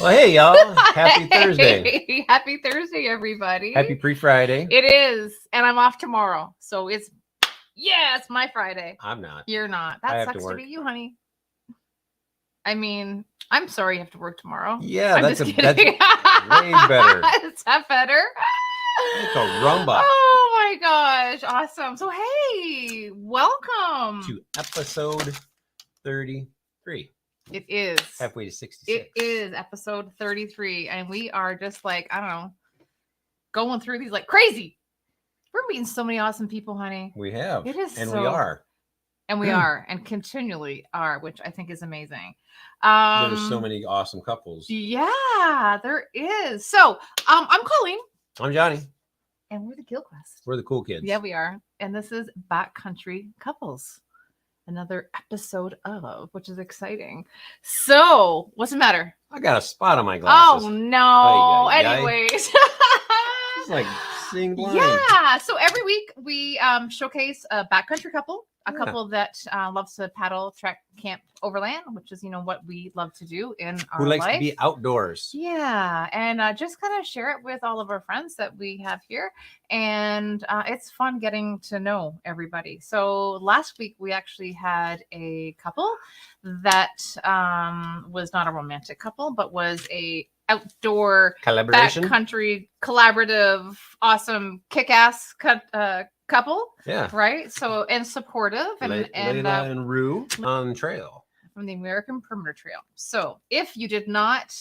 Well, hey, y'all. Happy Thursday. Happy Thursday, everybody. Happy pre-Friday. It is. And I'm off tomorrow. So it's my Friday. I'm not. You're not. I That have sucks to to work. be you, honey. I mean, I'm sorry you have to work tomorrow. Yeah, I'm that's just that's kidding. way better. Is that better? It's a rumba. Oh my gosh. Awesome. So, hey, welcome. To episode 33. It is. Halfway to 66. It is episode 33. And we are just like, I don't know, going through these like crazy. We're meeting so many awesome people, honey. We have. It is and so- we are. And we are and continually are, which I think is amazing. There's so many awesome couples. Yeah, there is. So I'm Colleen. I'm Johnny. And we're the Gilquest. We're the cool kids. Yeah, we are. And this is Backcountry Couples. Another episode of, which is exciting. So, what's the matter? I got a spot on my glasses. Oh, no. Ay, ay, ay. Anyways. It's like seeing blind. Yeah. So every week we showcase a backcountry couple, a Yeah. couple that loves to paddle, trek, camp, overland, which is, what we love to do in our Who likes life. to be outdoors. Yeah. And just kind of share it with all of our friends that we have here. And it's fun getting to know everybody. So last week we actually had a couple that was not a romantic couple, but was a outdoor Collaboration. backcountry collaborative, awesome, kick-ass couple. Yeah. Right. So and supportive and Layla and Rue on trail. from the American Perimeter Trail. So if you did not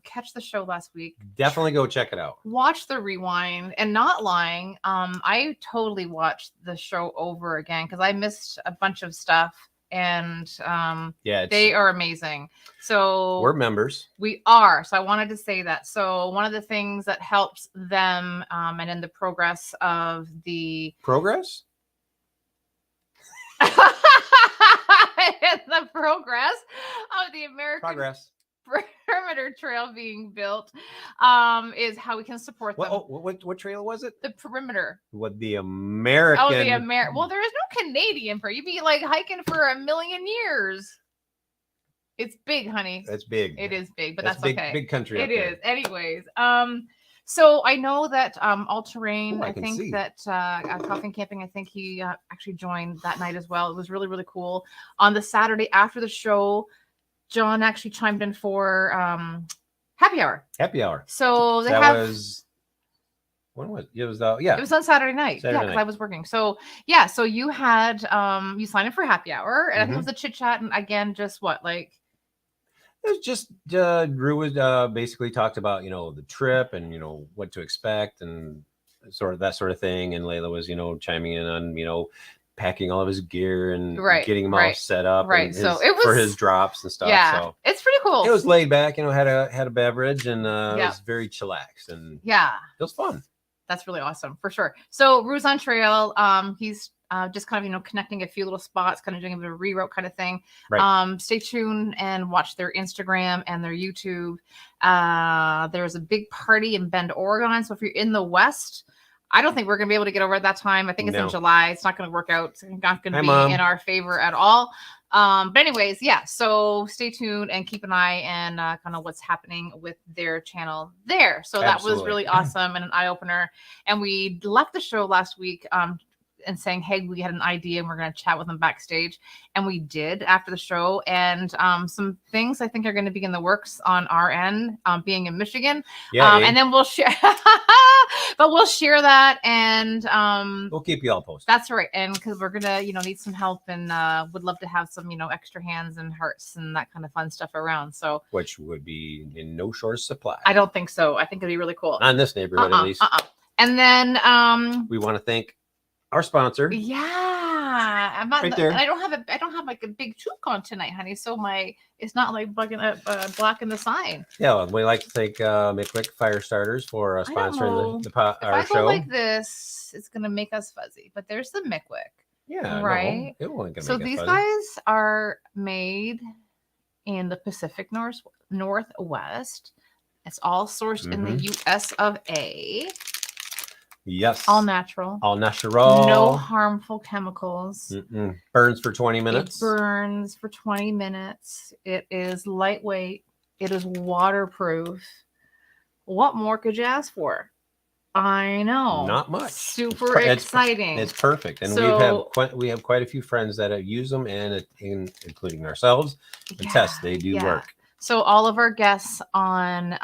catch the show last week, Definitely go check it out. watch the rewind. And not lying, I totally watched the show over again because I missed a bunch of stuff. And Yeah. they are amazing. So We're members. we are. So I wanted to say that. So one of the things that helps them and in the progress of the Progress? in the progress of the American Progress. Perimeter Trail being built is how we can support them. What trail was it? The perimeter. What the American? Oh, the Well, there is no Canadian perimeter. You'd be like hiking for a million years. It's big, honey. That's big. It is big, but that's big, okay. Big country. It is. Anyways, so I know that all terrain. Ooh, I I can think see. that Coffin Camping. I think he actually joined that night as well. It was really, really cool. On the Saturday after the show, John actually chimed in for happy hour. Happy hour. So they That have. was. When was it? Was yeah. It was on Saturday night. Saturday Yeah, because night. I was working. So yeah, so you had you signed in for happy hour, and I think it Mm-hmm. was a chit chat, and again, just what like. It was just Drew was basically talked about the trip and what to expect and sort of that sort of thing, and Layla was chiming in on packing all of his gear and getting him all set up Right. and So it was for his drops and stuff. Yeah, So it's pretty cool. it was laid back, had a beverage and it was very chillaxed and Yeah, it was fun. that's really awesome for sure. So Rue's on trail. He's just kind of connecting a few little spots, kind of doing a bit of reroute kind of thing. Right. Stay tuned and watch their Instagram and their YouTube. There's a big party in Bend, Oregon. So if you're in the West, I don't think we're going to be able to get over at that time. I think it's in July. It's not going to work out. It's not going to be Mom. in our favor at all. But anyways, yeah. So stay tuned and keep an eye and kind of what's happening with their channel there. So that was Absolutely. really awesome and an eye opener. And we left the show last week and saying, hey, we had an idea and we're going to chat with them backstage. And we did after the show. And some things I think are going to be in the works on our end, being in Michigan. Yeah. And then we'll share, but we'll share that. And we'll keep you all posted. that's right. And because we're going to, need some help and would love to have some, extra hands and hearts and that kind of fun stuff around. So, Which would be in no short supply. I don't think so. I think it'd be really cool. Not in this neighborhood, at least. And then, we want to thank our sponsor. Yeah, I'm not. Right there. And I don't have like a big toque on tonight, honey. So it's not like blocking the sign. Yeah, we'd like to thank McQuick Fire Starters for sponsoring If our I show. go like this, it's gonna make us fuzzy. But there's the McQuick. Yeah, right. No, it won't make So us these fuzzy. guys are made in the Pacific Northwest. It's all sourced in the U.S. of A. Yes. All natural. All natural. No harmful chemicals. Burns for 20 minutes. It burns for 20 minutes. It is lightweight. It is waterproof. What more could you ask for? I know. Not much. Super exciting. It's perfect, and So, we have quite a few friends that have used them, and including ourselves. The tests they do work. So all of our guests on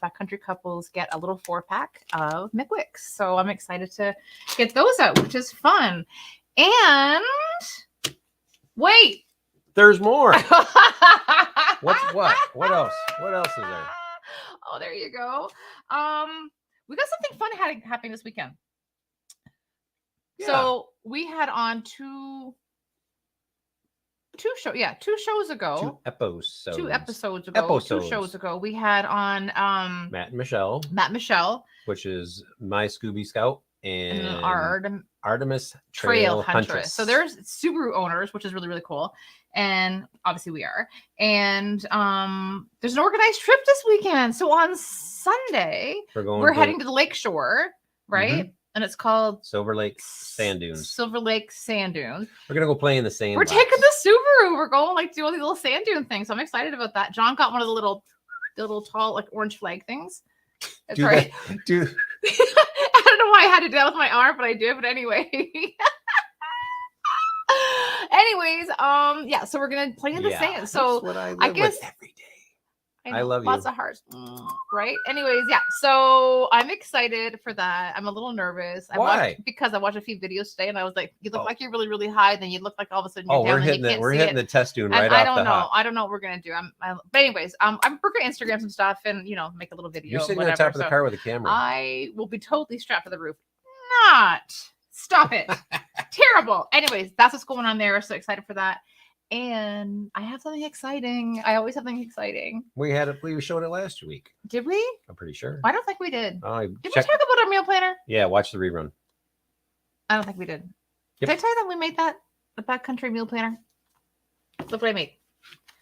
Backcountry Couples get a little 4-pack of McWicks. So I'm excited to get those out, which is fun. And wait, there's more. What else? What else is there? Oh, there you go. We got something fun happening this weekend. Yeah. So we had on two shows ago. 2 episodes ago. 2 shows ago. We had on Matt and Michelle. Which is My Scooby Scout and our Artemis Trail Huntress. So there's Subaru owners, which is really, really cool. And obviously we are. And there's an organized trip this weekend. So on Sunday, we're heading to the lakeshore, right? Mm-hmm. And it's called Silver Lake Sand Dunes. Silver Lake Sand Dunes. We're going to go play in the sand. We're taking the Subaru. We're going do all these little sand dune things. So I'm excited about that. John got one of the little tall, like orange flag things. That's right. I don't know why I had to do that with my arm, but I did. But anyway. Yeah, so we're gonna play in the sand. So what I guess every day. I love you. Lots of hearts, right? Anyways, yeah. So I'm excited for that. I'm a little nervous. Why? Because I watched a few videos today, and I was like, "You look like you're really, really high." Then you look like all of a sudden you're down, and you can't we're see hitting it. the test dune right off the hop. I don't know what we're gonna do. But anyways, we're gonna Instagram some stuff and make a little video. You're sitting on top of the car with a camera. I will be totally strapped to the roof. Not. Stop it. Terrible. Anyways, that's what's going on there. So excited for that. And I have something exciting. I always have something exciting. We showed it last week. Did we? I'm pretty sure. I don't think we did. Did we talk about our meal planner? Yeah, watch the rerun. I don't think we did. Yep. Did I tell you that we made the Backcountry meal planner? Look what I made.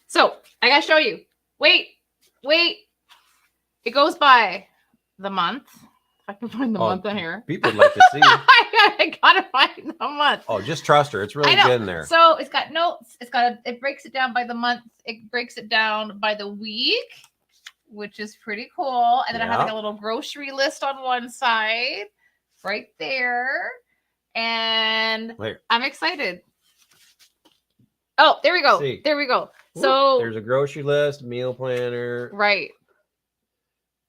So I gotta show you. Wait. It goes by the month. If I can find the month on here. People would like to see. I gotta find the month. Oh, just trust her. It's really good in there. So it's got notes. It breaks it down by the month. It breaks it down by the week, which is pretty cool. And then I have like a little grocery list on one side, right there. And I'm excited. Oh, there we go. There we go. So there's a grocery list, meal planner. Right.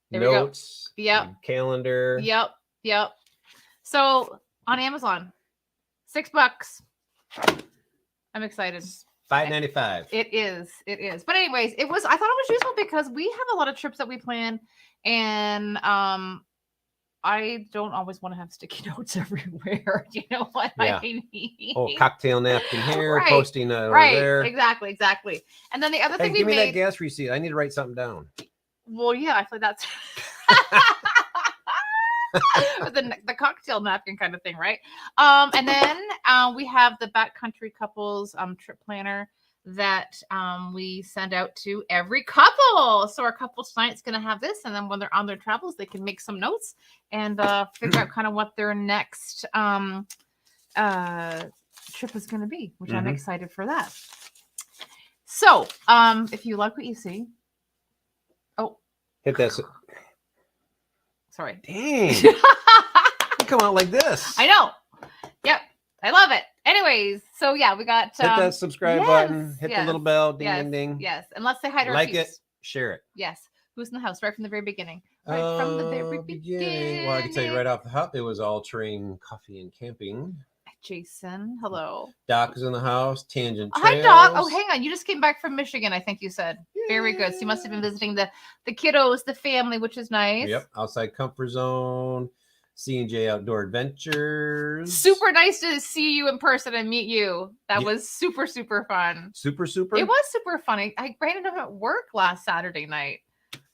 There notes. We go. Yep. Calendar. Yep. So on Amazon, $6. I'm excited. $5.95. It is. But anyways, I thought it was useful because we have a lot of trips that we plan, and I don't always want to have sticky notes everywhere. You know what I mean? Oh, cocktail napkin here, posting over there. Exactly. And then the other thing give me that gas receipt. I need to write something down. Well, yeah, I feel that's the cocktail napkin kind of thing, right? And then we have the Backcountry Couples trip planner that we send out to every couple. So our couple tonight's going to have this, and then when they're on their travels, they can make some notes and figure out kind of what their next trip is going to be, which I'm excited for that. So if you like what you see, hit that. Sorry. Dang. You come out like this. I know. Yep. I love it. Anyways, so yeah, we got hit that subscribe button, hit the little bell, ding ding. Yes. And let's say hi to our like it, share it. Yes. Who's in the house right from the very beginning? From the very beginning. Well, I can tell you right off the hop, it was all terrain coffee and camping. Jason, hello. Doc is in the house. Tangent Trails. Hi, Doc. Oh, hang on. You just came back from Michigan, I think you said. Yay. Very good. So you must have been visiting the kiddos, the family, which is nice. Yep. Outside Comfort Zone. C&J Outdoor Adventures. Super nice to see you in person and meet you. That was super, super fun. Super? It was super funny. I ran into him at work last Saturday night.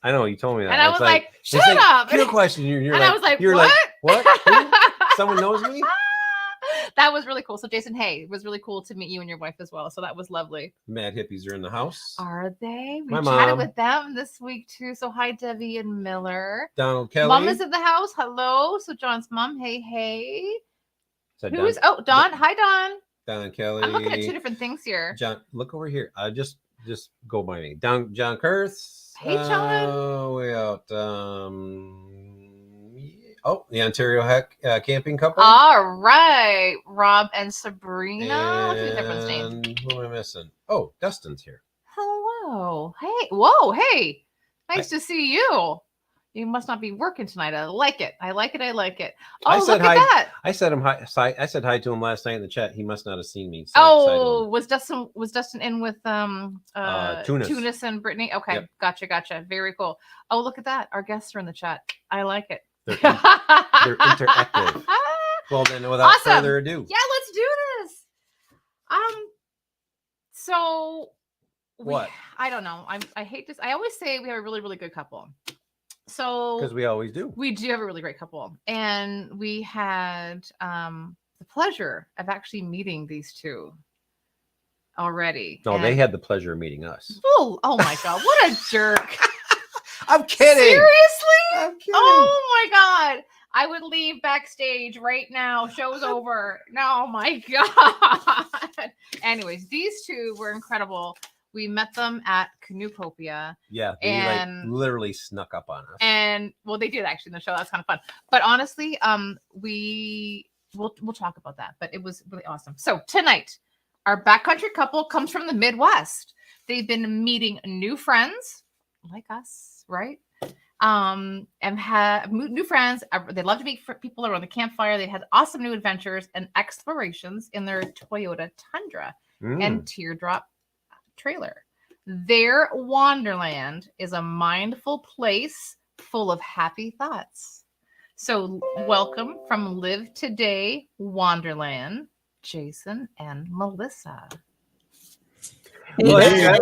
I know. You told me that. And I was like, shut up. Your question. You're and like, I was like, you're what? Like, what? Who? Someone knows me? That was really cool. So Jason, hey, it was really cool to meet you and your wife as well. So that was lovely. Mad Hippies are in the house. Are they? We My chatted mom. with them this week too. So hi, Debbie and Miller. Donald Kelly. Mom is in the house. Hello. So John's mom. Hey. Who's Don? Hi, Don. Don Kelly. I'm looking at 2 different things here. John, look over here. just go by me. John Kurth. Hey, John. We out. The Ontario camping couple. All right, Rob and Sabrina. What's the difference name? And who am I missing? Oh, Dustin's here. Hello. Hey. Whoa. Hey. Nice to see you. You must not be working tonight. I like it. I like it. Oh, look at that. I said hi to him last night in the chat. He must not have seen me. Was Dustin in with Tunis and Brittany? Okay, yep. Gotcha. Very cool. Oh, look at that. Our guests are in the chat. I like it. They're interactive. Well, then, without further ado, yeah, let's do this. So what? I don't know. I hate this. I always say we have a really, really good couple. So because we always do. We do have a really great couple. And we had the pleasure of actually meeting these two already. No, they had the pleasure of meeting us. Oh my God. What a jerk. I'm kidding. Seriously? I'm kidding. Oh my God. I would leave backstage right now. Show's over. Oh my God. Anyways, these two were incredible. We met them at Canoepopia. Yeah, they literally snuck up on us. And well, they did actually in the show. That's kind of fun. But honestly, we'll talk about that. But it was really awesome. So tonight, our backcountry couple comes from the Midwest. They've been meeting new friends like us, right? And have new friends. They love to meet people around the campfire. They had awesome new adventures and explorations in their Toyota Tundra and Teardrop trailer. Their Wanderland is a mindful place full of happy thoughts. So welcome from Live Today Wanderland, Jason and Melissa. Well, yeah,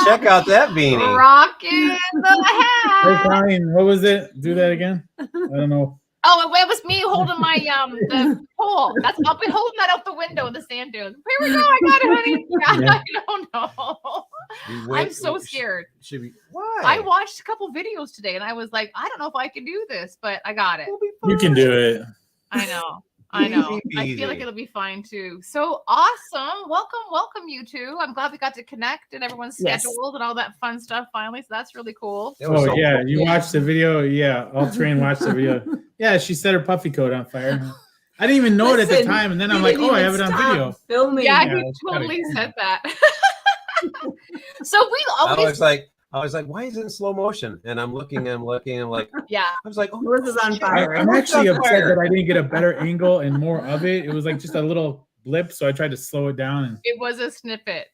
check out that beanie. Rocking the hat. Hey, Colleen, what was it? Do that again. I don't know. Oh, it was me holding my the pole. I'll be holding that out the window in the sand dunes. Here we go. I got it, honey. Yeah. I don't know. I'm so scared. Why? I watched a couple videos today and I was like, I don't know if I can do this, but I got it. You can do it. I know. I feel like it'll be fine too. So awesome. Welcome you two. I'm glad we got to connect and everyone's scheduled and all that fun stuff finally. So that's really cool. Oh, yeah. You watched the video. Yeah. All three watched the video. Yeah. She set her puffy coat on fire. I didn't even know it at the time. And then I'm like, oh, I have it on video. Filming. Yeah, he totally said that. So we always I was like, why is it in slow motion? And I'm looking, I'm like, yeah. I was like, oh, yours is on fire. I'm actually upset that I didn't get a better angle and more of it. It was like just a little blip, so I tried to slow it down. It was a snippet.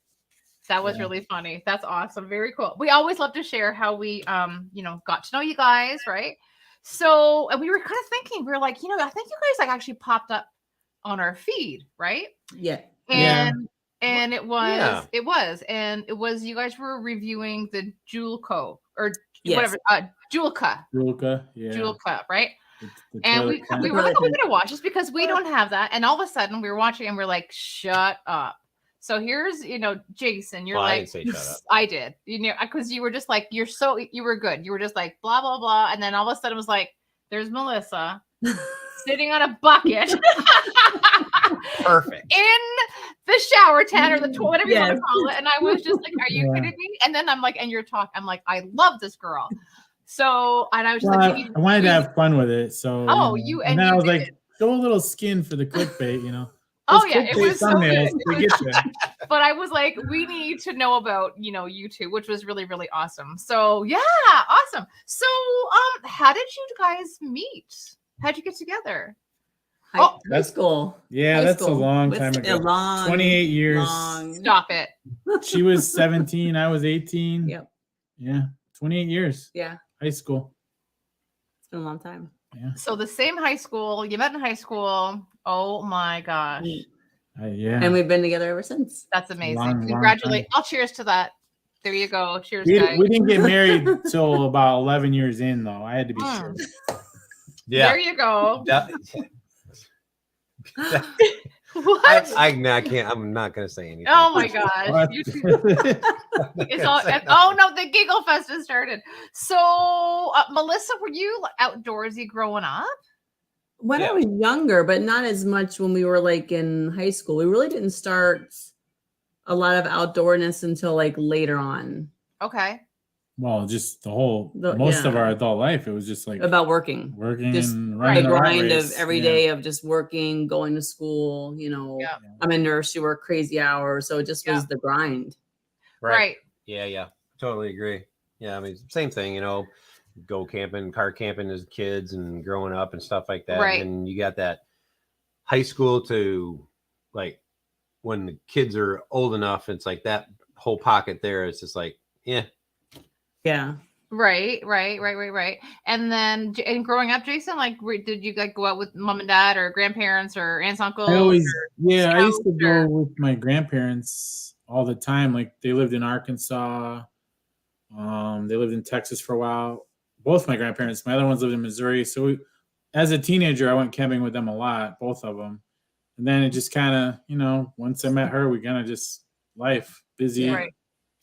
That was really funny. That's awesome. Very cool. We always love to share how we, got to know you guys, right? So, and we were kind of thinking, we were like, I think you guys actually popped up on our feed, right? Yeah. And it was you guys were reviewing the Julco or whatever, Julka, right? And we were like, oh, we gotta watch this because we don't have that. And all of a sudden we were watching and we're like, shut up. So here's, Jason, you're like, I didn't say shut up. I did, because you were just like, you were good. You were just like, blah, blah, blah. And then all of a sudden it was like, there's Melissa sitting on a bucket. Perfect. In the shower tent or the whatever you want to call it. And I was just like, are you kidding me? And then I'm like, and you're talking, I'm like, I love this girl. So, and I was just like, I wanted to have fun with it. So, and then I was like, go a little skin for the clickbait, Oh yeah, it was so good. But I was like, we need to know about, you two, which was really, really awesome. So yeah, awesome. So, how did you guys meet? How'd you get together? High school. Yeah, that's a long time ago. 28 years. Stop it. She was 17. I was 18. Yep. Yeah. 28 years. Yeah. High school. It's been a long time. Yeah. So the same high school. You met in high school. Oh my gosh. Yeah. And we've been together ever since. That's amazing. Congratulations. I'll cheers to that. There you go. Cheers, guys. We didn't get married till about 11 years in, though. I had to be sure. Yeah. There you go. What? I can't. I'm not gonna say anything. Oh my gosh! It's all. Oh no, the Giggle Fest has started. So, Melissa, were you outdoorsy growing up? When I was younger, but not as much when we were like in high school. We really didn't start a lot of outdoorness until like later on. Okay. Well, just most of our adult life, it was just like About working, just and running the the rat grind race. of every day of just working, going to school. Yeah. I'm a nurse. You work crazy hours, so it just was the grind. Right. Yeah. Totally agree. Yeah, I mean, same thing. Go camping, car camping as kids and growing up and stuff like that. Right. And you got that high school to like when the kids are old enough, it's like that whole pocket there. It's just like, yeah. Right. And then, and growing up, Jason, like, did you like go out with mom and dad or grandparents or aunts, uncles? I used to go with my grandparents all the time. Like they lived in Arkansas. They lived in Texas for a while. Both my grandparents. My other ones lived in Missouri. So as a teenager, I went camping with them a lot, both of them. And then it just kind of, once I met her, we kind of just life busy. Right.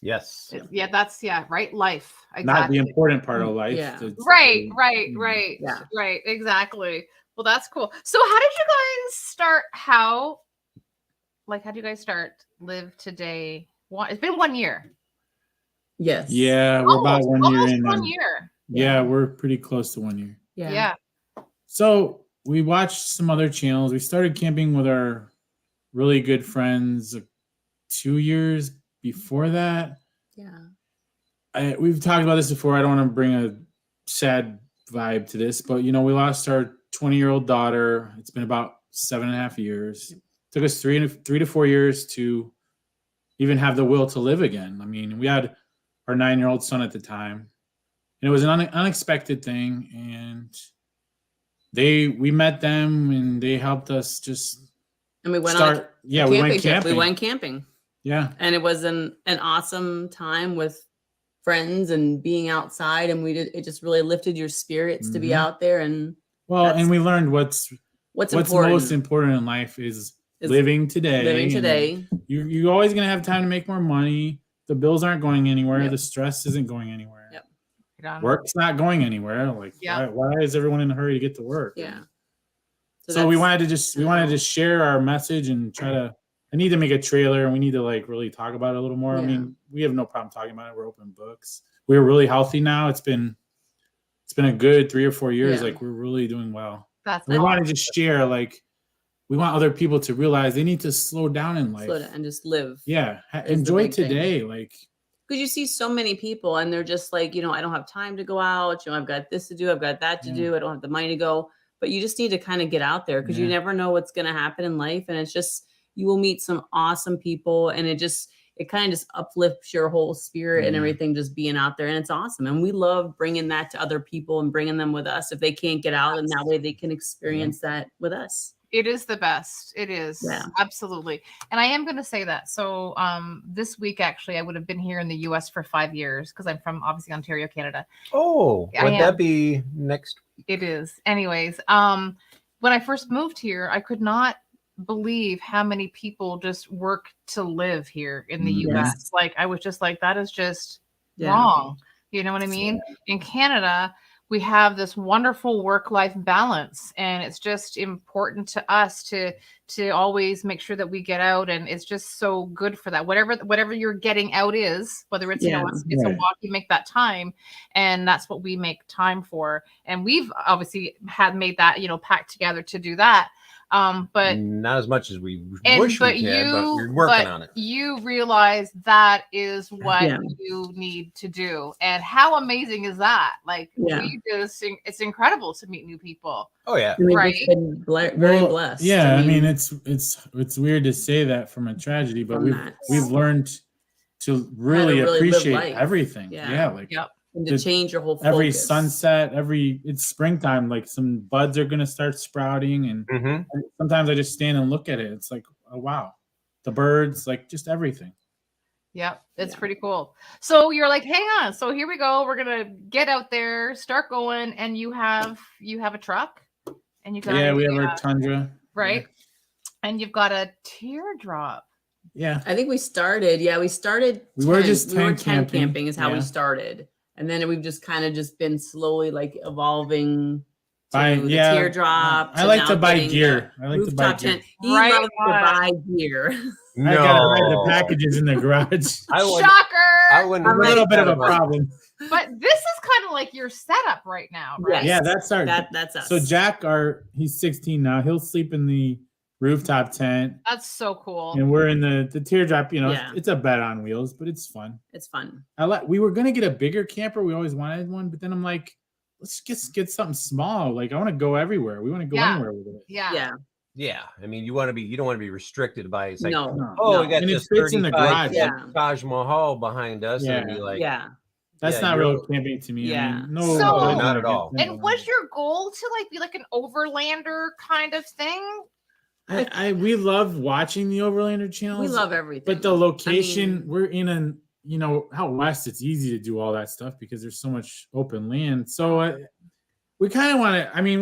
Yes. Yeah, that's right. Life. Exactly. Not the important part of life. Yeah. Right. Yeah. Right. Exactly. Well, that's cool. So how did you guys start? How do you guys start Live Today? It's been 1 year. Yes. Yeah, we're about 1 year in. 1 year. Yeah, we're pretty close to 1 year. Yeah. So we watched some other channels. We started camping with our really good friends 2 years before that. Yeah. We've talked about this before. I don't want to bring a sad vibe to this, but we lost our 20-year-old daughter. It's been about 7.5 years. It took us 3 to 4 years to even have the will to live again. I mean, we had our 9-year-old son at the time, and it was an unexpected thing. And we met them, and they helped us just. And we went we went camping. We went camping. Yeah. And it was an awesome time with friends and being outside, and it just really lifted your spirits to be out there. And and we learned what's most important in life is living today. You're always going to have time to make more money. The bills aren't going anywhere. Yep. The stress isn't going anywhere. Yep. Work's not going anywhere. Like, why is everyone in a hurry to get to work? Yeah. So we wanted to share our message and try to. I need to make a trailer, and we need to really talk about it a little more. Yeah. I mean, we have no problem talking about it. We're open books. We're really healthy now. It's been a good 3 or 4 years. Like, we're really doing well. We want to just share. Like, we want other people to realize they need to slow down in life. Slow down and just live. Yeah, enjoy today. Like, because you see so many people, and they're just like, I don't have time to go out. I've got this to do. I've got that to do. I don't have the money to go. But you just need to kind of get out there, because you never know what's going to happen in life, and it's just. You will meet some awesome people, and it kind of just uplifts your whole spirit and everything, just being out there. And it's awesome. And we love bringing that to other people and bringing them with us if they can't get out, and that way they can experience that with us. It is the best. It is. Yeah. Absolutely. And I am going to say that. So this week, actually, I would have been here in the US for 5 years, because I'm from obviously Ontario, Canada. Oh, would that be next week? It is. Anyways, when I first moved here, I could not believe how many people just work to live here in the US. Like, I was just like, that is just wrong. You know what I mean? Yeah. In Canada, we have this wonderful work-life balance, and it's just important to us to always make sure that we get out, and it's just so good for that. Whatever you're getting out is, whether it's it's a walk, you make that time, and that's what we make time for. And we've obviously made that packed together to do that. But not as much as we wish we could, but we're working on it. You realize that is what you need to do. And how amazing is that? Like, it's incredible to meet new people. Oh yeah. Right. Very blessed. Yeah. I mean, it's weird to say that from a tragedy, but we've learned to really appreciate everything. And to change your whole focus. Every sunset, it's springtime, like some buds are going to start sprouting. And sometimes I just stand and look at it. It's like, oh, wow. The birds, like just everything. Yep. It's pretty cool. So you're like, hang on. So here we go. We're going to get out there, start going. And you have a truck, and you got we have our Tundra. Right. Yeah. And you've got a teardrop. Yeah. I think we started. Yeah. We started. We were tent camping is how we started. And then we've just kind of been slowly like evolving the teardrop. I like now to buy getting gear. the I like to buy rooftop gear. tent. He Right loves to on. buy gear. I gotta hide the No. packages in the garage. I would. Shocker. I wouldn't. It's a I'm little like- bit of a problem. But this is kind of like your setup right now, right? Yeah, that's our. That's us. So Jack, he's 16 now. He'll sleep in the rooftop tent, That's so cool. and we're in the teardrop. You know, Yeah. it's a bed on wheels, but it's fun. It's fun. We were gonna get a bigger camper. We always wanted one, but then I'm like, let's just get something small. Like I want to go everywhere. We want to go Yeah. anywhere with it. Yeah. Yeah. Yeah, I mean, you don't want to be restricted by. It's like, No. oh, no. we got And it this fits in the 35 garage. Yeah. Taj Mahal behind us, and it'd be like, Yeah. That's Yeah, not you're- real camping to me. Yeah. I mean, no, So- No, not at all. And was your goal to like be like an overlander kind of thing? We love watching the Overlander channels. We love everything. but the location mean- we're in out west, it's easy to do all that stuff because there's so much open land. So we kind of want to. I mean,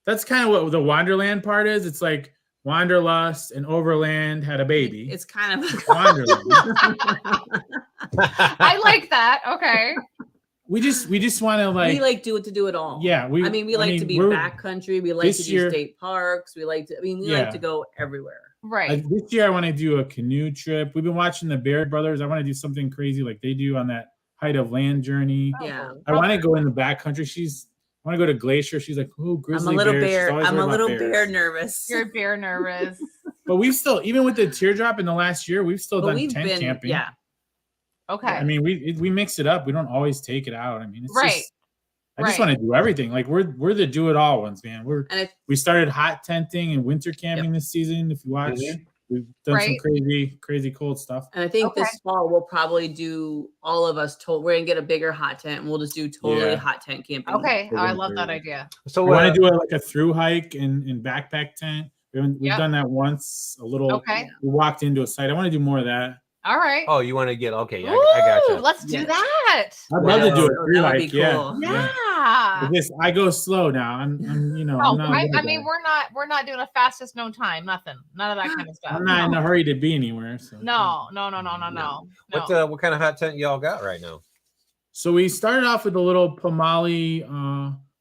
that's kind of what the Wanderland part is. It's like Wanderlust and Overland had a baby. It's kind of Wanderland. I like that. Okay. we just want to we like do it all. Yeah, we like to be we're- backcountry. We like this to do year- state parks. We like to. I mean, we Yeah. like to go everywhere. Right. This year I want to do a canoe trip. We've been watching the Baird brothers. I want to do something crazy like they do on that Height of Land journey. Yeah. I want to go in the backcountry. I want to go to Glacier. She's like, oh, I'm grizzly a little bears. She's bear. always I'm a worried about little bears. bear nervous. You're bear nervous. But we've still, even with the teardrop in the last year, we've still But done we've tent been. camping. Yeah. Okay. I mean, we mix it up. We don't always take it out. I mean, it's Right. just, I just Right. want to do everything. Like we're the do it all ones, man. And We started hot tenting and winter camping this season. If you watch, Mhm. we've done some Right. crazy cold stuff. I think Okay. this fall we'll probably do all of us. We're gonna get a bigger hot tent, and we'll just do totally Yeah. hot tent camping. Okay. Oh, I We're love that gonna- idea. So We want to do like a through hike and backpack tent. We've Yep. done that once. A little. Okay. We walked into a site. I want to do more of that. All right. Oh, you want to get okay? I Ooh, gotcha. let's do Yes. that. I'd love to do Yeah. a through That would be hike. Yeah. cool. Yeah. But this, I go slow now. I'm No, I'm not. I good mean at it. we're not doing a fastest known time. Nothing. None of that kind of stuff. I'm not in a hurry to be anywhere. So. No. What kind of hot tent y'all got right now? So we started off with a little Pomali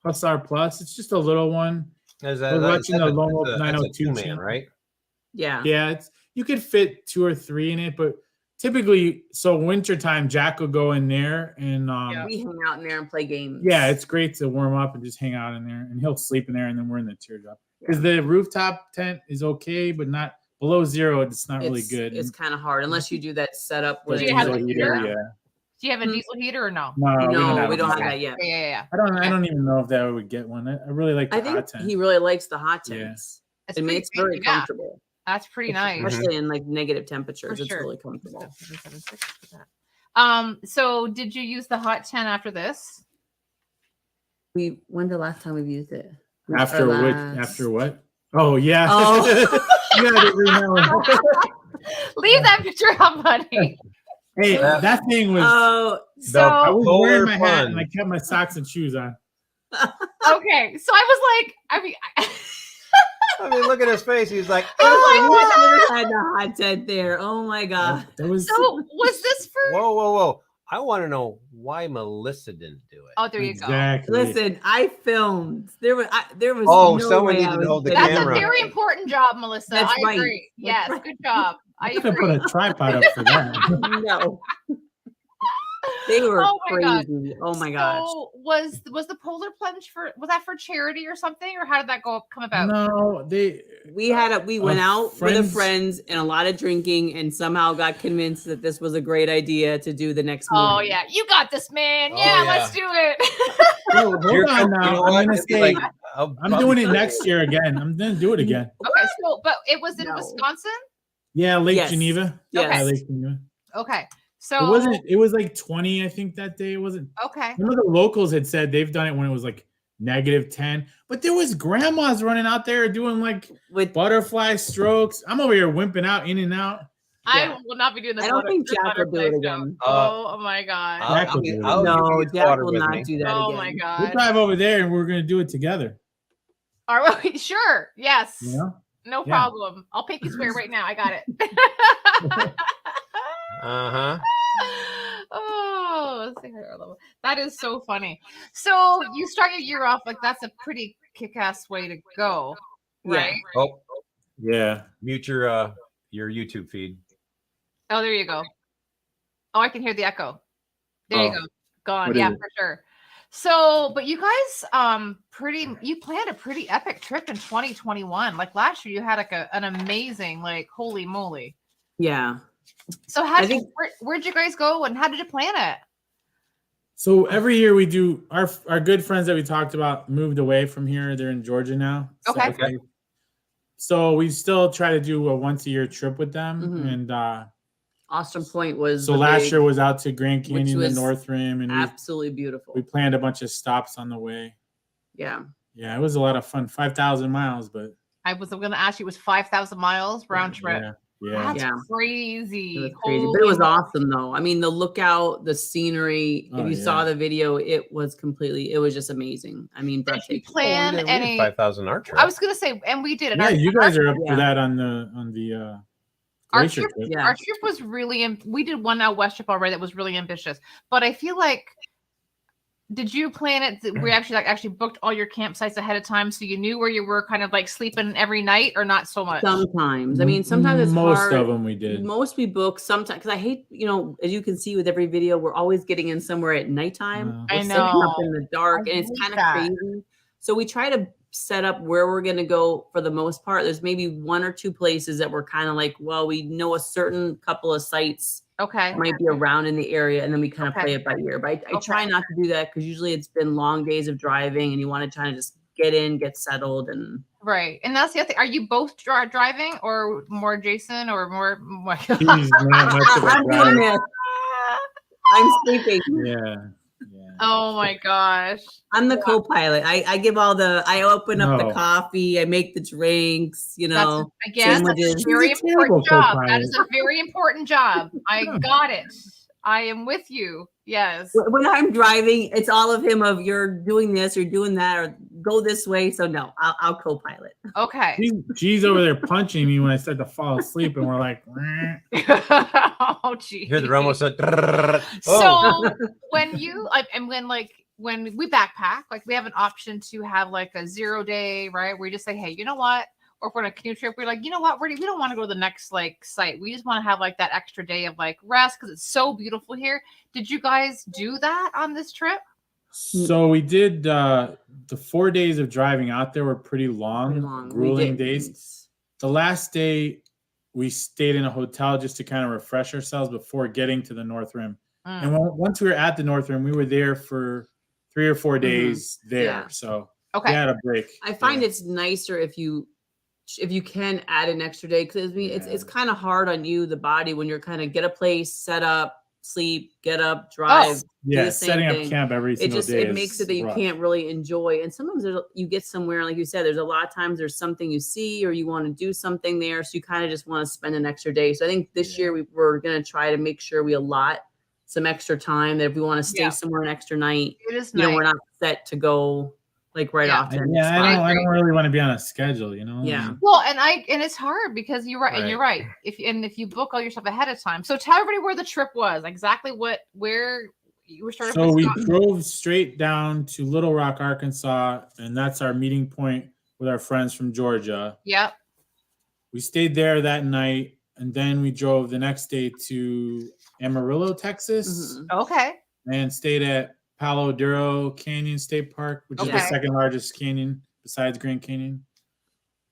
Hussar Plus. It's just a little one. Is We're watching the Lone Wolf that's a 902 2-man, channel. right? Yeah. Yeah, you could fit 2 or 3 in it, but typically, so wintertime, Jack will go in there and We hang out in there and play games. yeah, it's great to warm up and just hang out in there, and he'll sleep in there, and then we're in the teardrop. Because the rooftop tent is okay, but not below 0. It's not really good. It's kind of hard unless you do that setup There's Do where you have diesel a heater, heater? yeah. Do you have a Hmm. diesel heater or no? No, No, we don't have one. that yet. Yeah. I don't even know if that would get one. I really like the I think hot tent. he really likes the hot Yeah. tents. It's I mean, pretty it's very big, yeah. comfortable, That's pretty nice. especially in like negative temperatures. For It's sure. really comfortable. So did you use the hot tent after this? When's the last time we've used it? After Our what? last- After what? Oh yeah. Oh. You gotta remember. Leave that picture up, buddy. Hey, that thing was. Oh, I So was Polar wearing my hat plunge. and I kept my socks and shoes on. okay. So I was like, I mean, look at his face. He's like, Oh my you should have had the hot tent there. Oh my god. That was so was this for? whoa. I want to know why Melissa didn't do it. Oh, there you go. exactly. Listen, I filmed. There was Oh, no someone way needed I to was hold the getting That's camera. a very important job, Melissa. That's I right. agree. That's Yes, right. good job. I I could put agree. a tripod up for that. No. They were Oh my God. crazy. Oh my gosh. So was the polar plunge was that for charity or something, or how did that come about? No, We went out with friends- the friends and a lot of drinking and somehow got convinced that this was a great idea to do the next morning. Oh yeah, you got this, man. Oh, Yeah, yeah. let's do it. Hold Here on comes- now. you know I'm what? gonna It's say like, I'm doing it next year again. I'm gonna do it again. Okay, so but it was in No. Wisconsin. Yeah, Lake Yes. Geneva. Yes. Yeah, Lake Geneva. Okay, so It wasn't. It was like 20, I think, that day. It wasn't. okay. Some of the locals had said they've done it when it was like -10, but there was grandmas running out there doing like With butterfly strokes. I'm over here wimping out, in and out. I Yeah. will not be doing this. I don't think Jack will do it again. Oh my god. I'll do it. No, use Jack water will with not me. do that Oh again. my We'll god. drive over there and we're gonna do it together. All right, sure. Yes. You know? No Yeah. problem. I'll pinky swear right now. I got it. Uh-huh. Oh, let's see here. That is so funny. So you start your year off like that's a pretty kick-ass way to go, right? Oh, Yeah. mute your YouTube feed. Oh, there you go. Oh, I can hear the echo. There you Oh, go. Gone. what is Yeah, it? for sure. So, but you guys, you planned a pretty epic trip in 2021. Like last year, you had like an amazing, like, holy moly. Yeah. So, where'd you guys go and how did you plan it? So every year we do our good friends that we talked about moved away from here. They're in Georgia now. Okay. So we still try to do a once a year trip with them. Mhm. And Austin Point was so the last big- year was out to Grand which Canyon, the was North Rim, and absolutely beautiful. we planned a bunch of stops on the way. Yeah. Yeah, it was a lot of fun. 5,000 miles, but I was going to ask you, it was 5,000 miles round trip. yeah. That's Yeah. crazy. It was crazy, but it was awesome though. I mean, the lookout, the scenery. Oh, if you yeah. saw the video, it was just amazing. I mean, Did you breathtaking. plan we did any? 5,000 our trip. I was going to say, and we did it. Yeah, you guys are up Yeah. for that on the Our glacier trip, trip. Yeah. our trip was really, we did one out west trip already that was really ambitious. But I feel like, did you plan it? We actually booked all your campsites ahead of time, so you knew where you were, kind of like sleeping every night, or not so much. Sometimes, I mean, sometimes it's most hard. of them we did. Most we book sometimes because I hate, as you can see with every video, we're always getting in somewhere at nighttime. I We're setting up know. in the dark, I and it's hate kind of that. crazy. So we try to set up where we're going to go for the most part. There's maybe one or two places that we're kind of like, well, we know a certain couple of sites Okay. might be around in the area, and then we kind of Okay. play it by ear. But I Okay. try not to do that because usually it's been long days of driving, and you want to try to just get in, get settled, and Right. And that's the other thing. Are you both driving, or more Jason, or more? He's not much of a I'm driver. doing this. I'm sleeping. Yeah. Oh my gosh. I'm the co-pilot. I give I open up the No. coffee, I make the drinks, That's again that's a sandwiches. very She's a terrible important job. That co-pilot. is a very important job. I Yeah. got it. I am with you. Yes. When I'm driving, it's all of him of you're doing this, you're doing that, or go this way. So no, I'll co-pilot. Okay. G's over there punching me when I start to fall asleep, and we're like, Oh gee. Hear the almost said. Oh, So when you when we backpack, like we have an option to have like a 0 day, right? Where you just say, hey, you know what? Or if we're on a canoe trip, we're like, you know what? We don't want to go to the next like site. We just want to have like that extra day of like rest because it's so beautiful here. Did you guys do that on this trip? So we did the 4 days of driving out there were pretty long. Grueling days. The last day we stayed in a hotel just to kind of refresh ourselves before getting to the North Rim. And once we were at the North Rim, we were there for 3 or 4 days there. Yeah. So Okay. we had a break. I find it's nicer if you can add an extra day, because it's kind of hard on you, the body, when you're kind of get a place, set up, sleep, get up, drive. Yeah, the same setting thing. up camp every single day. It makes it that you rough. can't really enjoy. And sometimes you get somewhere, like you said, there's a lot of times there's something you see or you want to do something there. So you kind of just want to spend an extra day. So I think this year we're going to try to make sure we allot some extra time, that if we want to stay somewhere an extra night, It is nice. we're not set to go like right off. To Yeah, I I agree. don't really want to be on a schedule, you know? Yeah. Well, and it's hard because you're right, and Right. you're right. If you book all your stuff ahead of time, so tell everybody where the trip was, exactly where you were starting. So we drove straight down to Little Rock, Arkansas, and that's our meeting point with our friends from Georgia. Yep. We stayed there that night, and then we drove the next day to Amarillo, Texas, Mhm. Okay. and stayed at Palo Duro Canyon State Park, which is the Okay. second largest canyon besides Grand Canyon.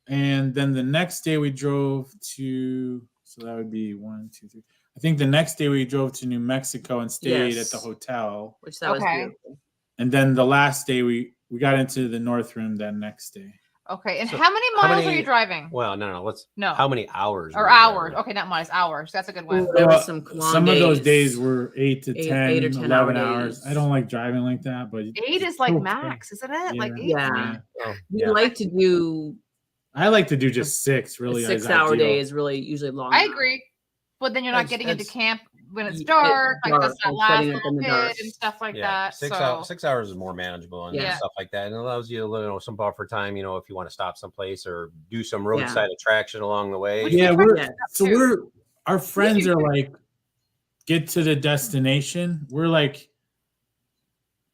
And then the next day we drove to, so that would be 1, 2, 3. I think the next day we drove to New Mexico and stayed Yes. at the hotel. Which that was Okay. beautiful. And then the last day we got into the North Rim that next day. Okay. And So how many how miles are many- you driving? well, no. Let's. No. How many hours? Or were you hours? driving? Okay, not miles. Hours. That's a good one. Ooh, there was some long of those days. days were 8 to 10, 8 or 10 11 hour hours. days. I don't like driving like that, but 8 is like okay. max, isn't it? Like Yeah. 8. Yeah. Oh, We yeah. like to do I like to do just 6 really. a is 6-hour ideal. day is really usually long. I enough. agree. But then you're not That's- getting into that's- camp when it's Yeah, dark, like dark, that's that like last setting up little in the bit dark. and stuff like Yeah, that. 6 hours is more manageable and Yeah. stuff like that, and it allows you a little some buffer time. If you want to stop someplace or do some roadside attraction along the way. Which Yeah, we tried so too. our friends are like, get to the destination. We're like,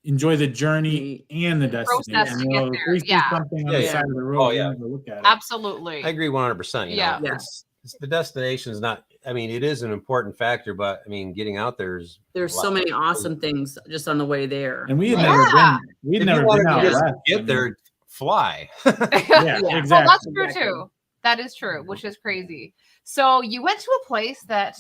enjoy the journey and the destination. to You get know, if there, we see yeah. something on Yeah, the yeah. side of the Oh, road, we yeah. have to look at it. Absolutely. I agree 100%. You Yeah. know, Yeah. it's the destination is not. I mean, it is an important factor, but I mean, getting out there is. There's a lot. so many awesome things just on the way there. And we had Yeah. never been. We'd If never you wanted been to out just west. get there, fly. Yeah, Yeah. exactly. Well, that's true Exactly. too. That is true, which is crazy. So you went to a place that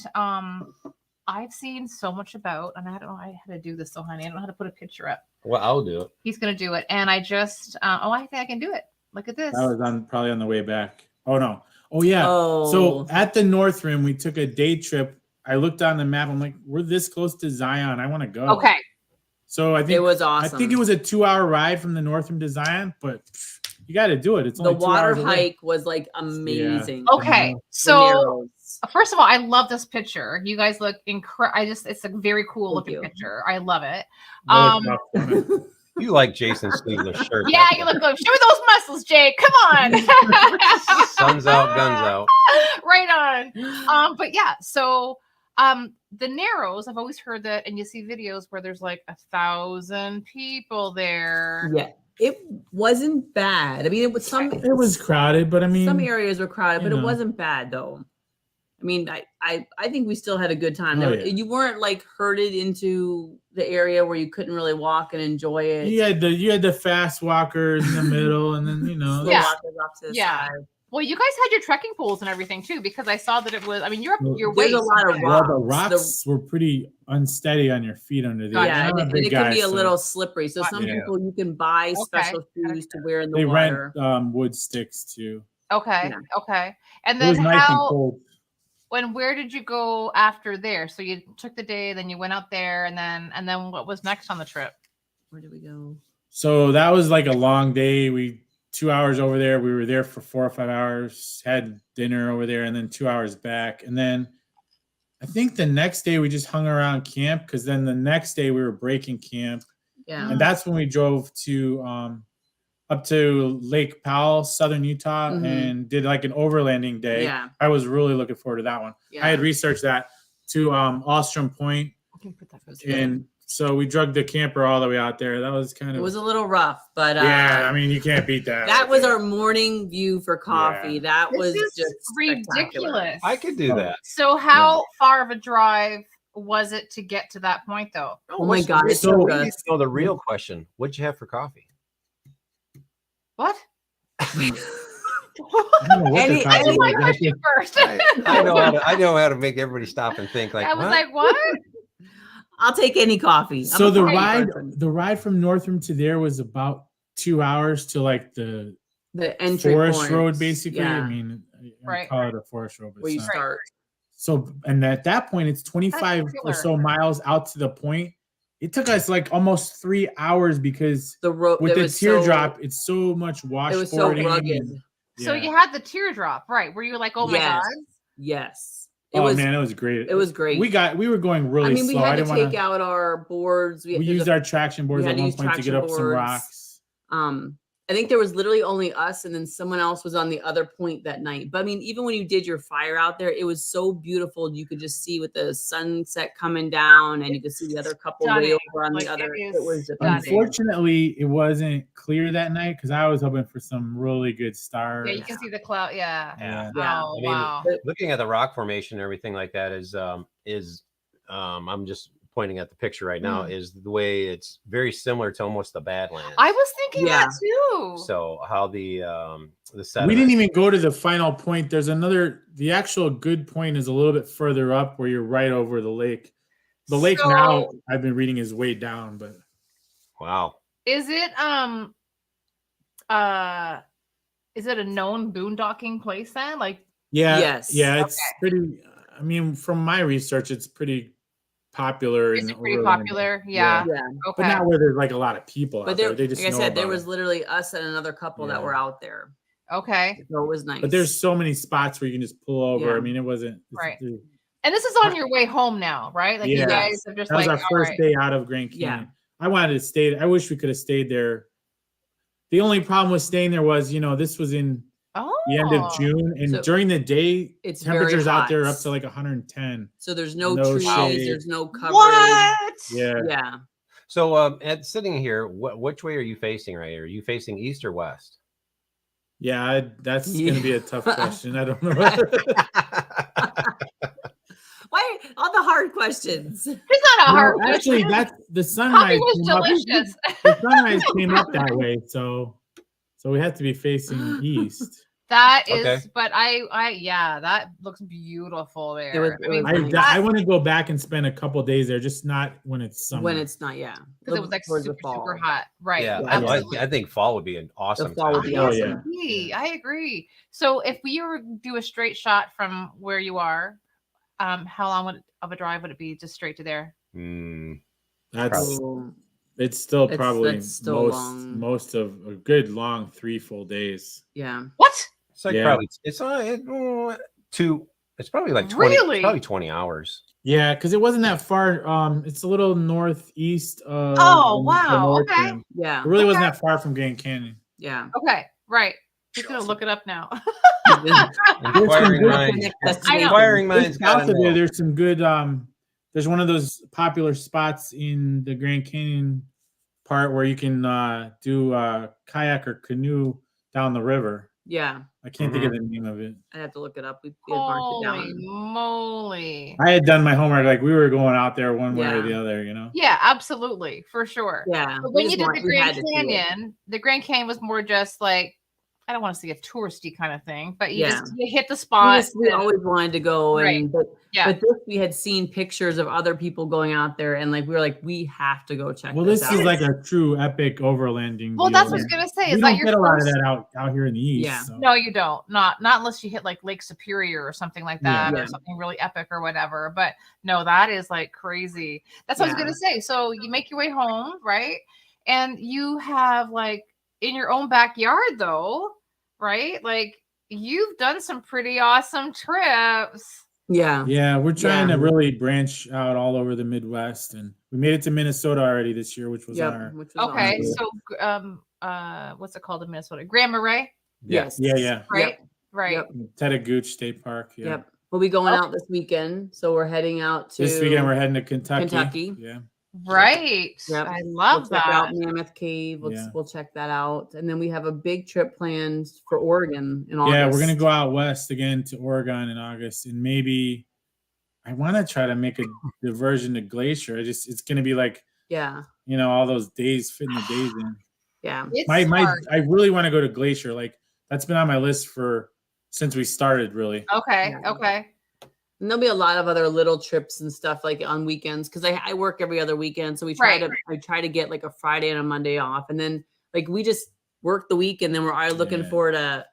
I've seen so much about, and I don't know how to do this, so honey. I don't know how to put a picture up. Well, I'll do it. He's gonna do it, and I just I think I can do it. Look at this. That was probably on the way back. Oh no. Oh yeah. Oh. So at the North Rim, we took a day trip. I looked on the map. I'm like, we're this close to Zion. I want to go. Okay. So I think It was awesome. I think it was a 2-hour ride from the North Rim to Zion, but you got to do it. It's the only 2 water hours away. hike was like amazing. Okay. The So Narrows. first of all, I love this picture. You guys look incredible. It's a very cool Thank looking you. picture. I love it. Really tough. You like Jason's sleeveless shirt. Yeah, you look good. Show me those muscles, Jake. Come on. Sun's out, guns out. Right on. But yeah, so the Narrows, I've always heard that, and you see videos where there's like 1,000 people there. Yeah, it wasn't bad. I mean, it was some. It was crowded, but I mean, Some areas were crowded, but you it know. wasn't bad though. I mean, I think we still had a good time. Oh, There- yeah. You weren't like herded into the area where you couldn't really walk and enjoy it. you had the fast walkers in the middle, and then Slow Yeah. walkers off to the Yeah. side. Well, you guys had your trekking poles and everything too, because I saw that it was. I mean, you're Well, your There's waist. a lot of well, the rocks. rocks were pretty unsteady on your feet under there. Gotcha. Yeah, I'm a and big it can be guy, a so little slippery. So some Yeah. people you can buy special shoes to wear in the they water. rent wood sticks too. Okay. Yeah. Okay. And It then was nice and how? cold. Where did you go after there? So you took the day, then you went out there, and then what was next on the trip? Where did we go? So that was like a long day. 2 hours over there. We were there for 4 or 5 hours, had dinner over there, and then 2 hours back. And then I think the next day we just hung around camp, because then the next day we were breaking camp. Yeah. And that's when we drove to up to Lake Powell, southern Utah, Mhm. and did like an overlanding day. Yeah. I was really looking forward to that one. Yeah. I had researched that to Ostrom Point, and so we drugged the camper all the way out there. That was kind It of was a little rough, but yeah. I mean, you can't beat that. that right was there. our morning view for coffee. Yeah. That This was is just spectacular. ridiculous. I could do that. So how far of a drive was it to get to that point, though? Oh my what's the God, real- it's so So- we good. need to know the real question. What'd you have for coffee? What? I don't know what Any- the coffee That's was. my question first. I know how to make everybody stop and think. Like, I was what? like, what? I'll take any coffee. So I'm a the coffee ride, person. the ride from Northam to there was about 2 hours to like the The entry forest point, road, basically. Yeah, I mean, I Right. call it a forest road, but where you it's not. start. So, and at that point, it's 25 or killer. so miles out to the point. It took us like almost 3 hours because The road with the teardrop, it's so much it was so washboarding. rugged. and- So yeah. you had the teardrop, right? Were you like, oh my Yes. god? Yes, it Oh was. man, it was great. It was great. We were going really I mean, we slow. I had to didn't take want to. out our boards. We there's used a- our traction boards had at to one use point to get traction up some boards. rocks. I think there was literally only us, and then someone else was on the other point that night. But I mean, even when you did your fire out there, it was so beautiful. You could just see with the sunset coming down, and you could see the other couple way Stunning. over on Like, the other. it It was is just stunning. amazing. Unfortunately, it wasn't clear that night because I was hoping for some really good stars. Yeah, you can see the cloud. Yeah. Yeah. Yeah. Oh, I mean, wow. looking at the rock formation and everything like that is I'm just pointing at the picture right now, is the way it's very similar to almost the Badlands. I was thinking Yeah. that too. So how the We sediment- didn't even go to the final point. There's the actual good point is a little bit further up where you're right over the lake. The lake So- now I've been reading is way down, but Wow. Is it is it a known boondocking place then? Like, yeah, Yes. yeah, it's Okay. pretty. I mean, from my research, it's pretty popular. is in it pretty Overland. popular? Yeah. Yeah, But Okay. not where there's like a lot of people out but there. there, They just like I know said, there about was it. literally us and another couple that Yeah. were out there. Okay. So it was nice. But there's so many spots where you can just pull over. Yeah. I mean, it wasn't Right. it- And this is on your way home now, right? Like you Yeah. guys have just That was like, our all first right. day out of Grand Yeah. Canyon. I wanted to stay. I wish we could have stayed there. The only problem with staying there was, this was in Oh, the end of June, and So during the day, it's very temperatures out there hot. up to like 110. So there's no No trees, shade. there's no coverage. What? Yeah. Yeah. So at sitting here, which way are you facing right here? Are you facing east or west? Yeah, that's going to be a tough question. I don't know. Why all the hard questions? It's not a hard Actually, question. that's the Coffee sunrise. was Came up, delicious. the sunrise came up that way, so we have to be facing east. That is, Okay. but yeah, that looks beautiful there. It was nice. I want to go back and spend a couple days there, just not when it's summer. When it's not, yeah, because it was like towards the super fall. hot, right? Yeah, Absolutely. I think fall would be an awesome fall would time. be Oh, awesome. yeah. I agree. So if we were to do a straight shot from where you are, how long of a drive would it be just straight to there? That's So, it's still It's- probably that's still long. most of a good long 3 full days. yeah, What? It's like Yeah. probably it's probably like 20. Really? It's probably 20 hours. Yeah, because it wasn't that far. It's a little northeast of Oh, the wow, North okay. End. yeah, It really wasn't that far from Grand Canyon. yeah. Okay, right. Just gonna look it up now. Inquiring good minds. I know. Inquiring minds. Just south gotta of there, know. there's some good. There's one of those popular spots in the Grand Canyon part where you can do kayak or canoe down the river. Yeah, I can't think of the name of it. I have to look it up. We had marked it Holy down. moly! I had done my homework. Like we were going out there one way or Yeah. the other. You know. Yeah, absolutely, for sure. Yeah, But we when you just did want- the we had Grand to see it. Canyon, the Grand Canyon was more just like, I don't want to say a touristy kind of thing, but you Yeah. just you hit the We, spot. we always wanted to go, and Right. but Yeah. this we had seen pictures of other people going out there, and like we were like, we have to go check. Well, this this out. is like a true epic overlanding. Well, deal. that's what I was gonna say. We Is don't that your get a lot of first? that out here in the east. Yeah. so. No, you don't. Not unless you hit like Lake Superior or something like Yeah. that, Yeah. or something really epic or whatever. But no, that is like crazy. That's what I was Yeah. gonna say. So you make your way home, right? And you have like in your own backyard, though, right? Like you've done some pretty awesome trips. Yeah, Yeah, we're trying Yeah. to really branch out all over the Midwest, and we made it to Minnesota already this year, which was yep. our Which was Okay, awesome. so what's it called in Minnesota? Grand Marais, Yes. Yeah. right? Right. Yep. Tedagooch State Park. Yeah. Yep. We'll be going Okay. out this weekend, so we're heading out to This weekend we're heading to Kentucky. Kentucky. Yeah. Right. Yep. I We'll love check that. out Mammoth Cave. Yeah. We'll check that out, and then we have a big trip planned for Oregon in August. Yeah, we're gonna go out west again to Oregon in August, and maybe I want to try to make a diversion to Glacier. It's gonna be like Yeah, all those days fitting the days in. yeah. It's My smart. I really want to go to Glacier. Like that's been on my list since we started. Really. Okay. Yeah. Okay. And there'll be a lot of other little trips and stuff like on weekends because I work every other weekend, so I try to get like a Friday and a Monday off, and then like we just work the week, and then we're already looking Yeah. forward to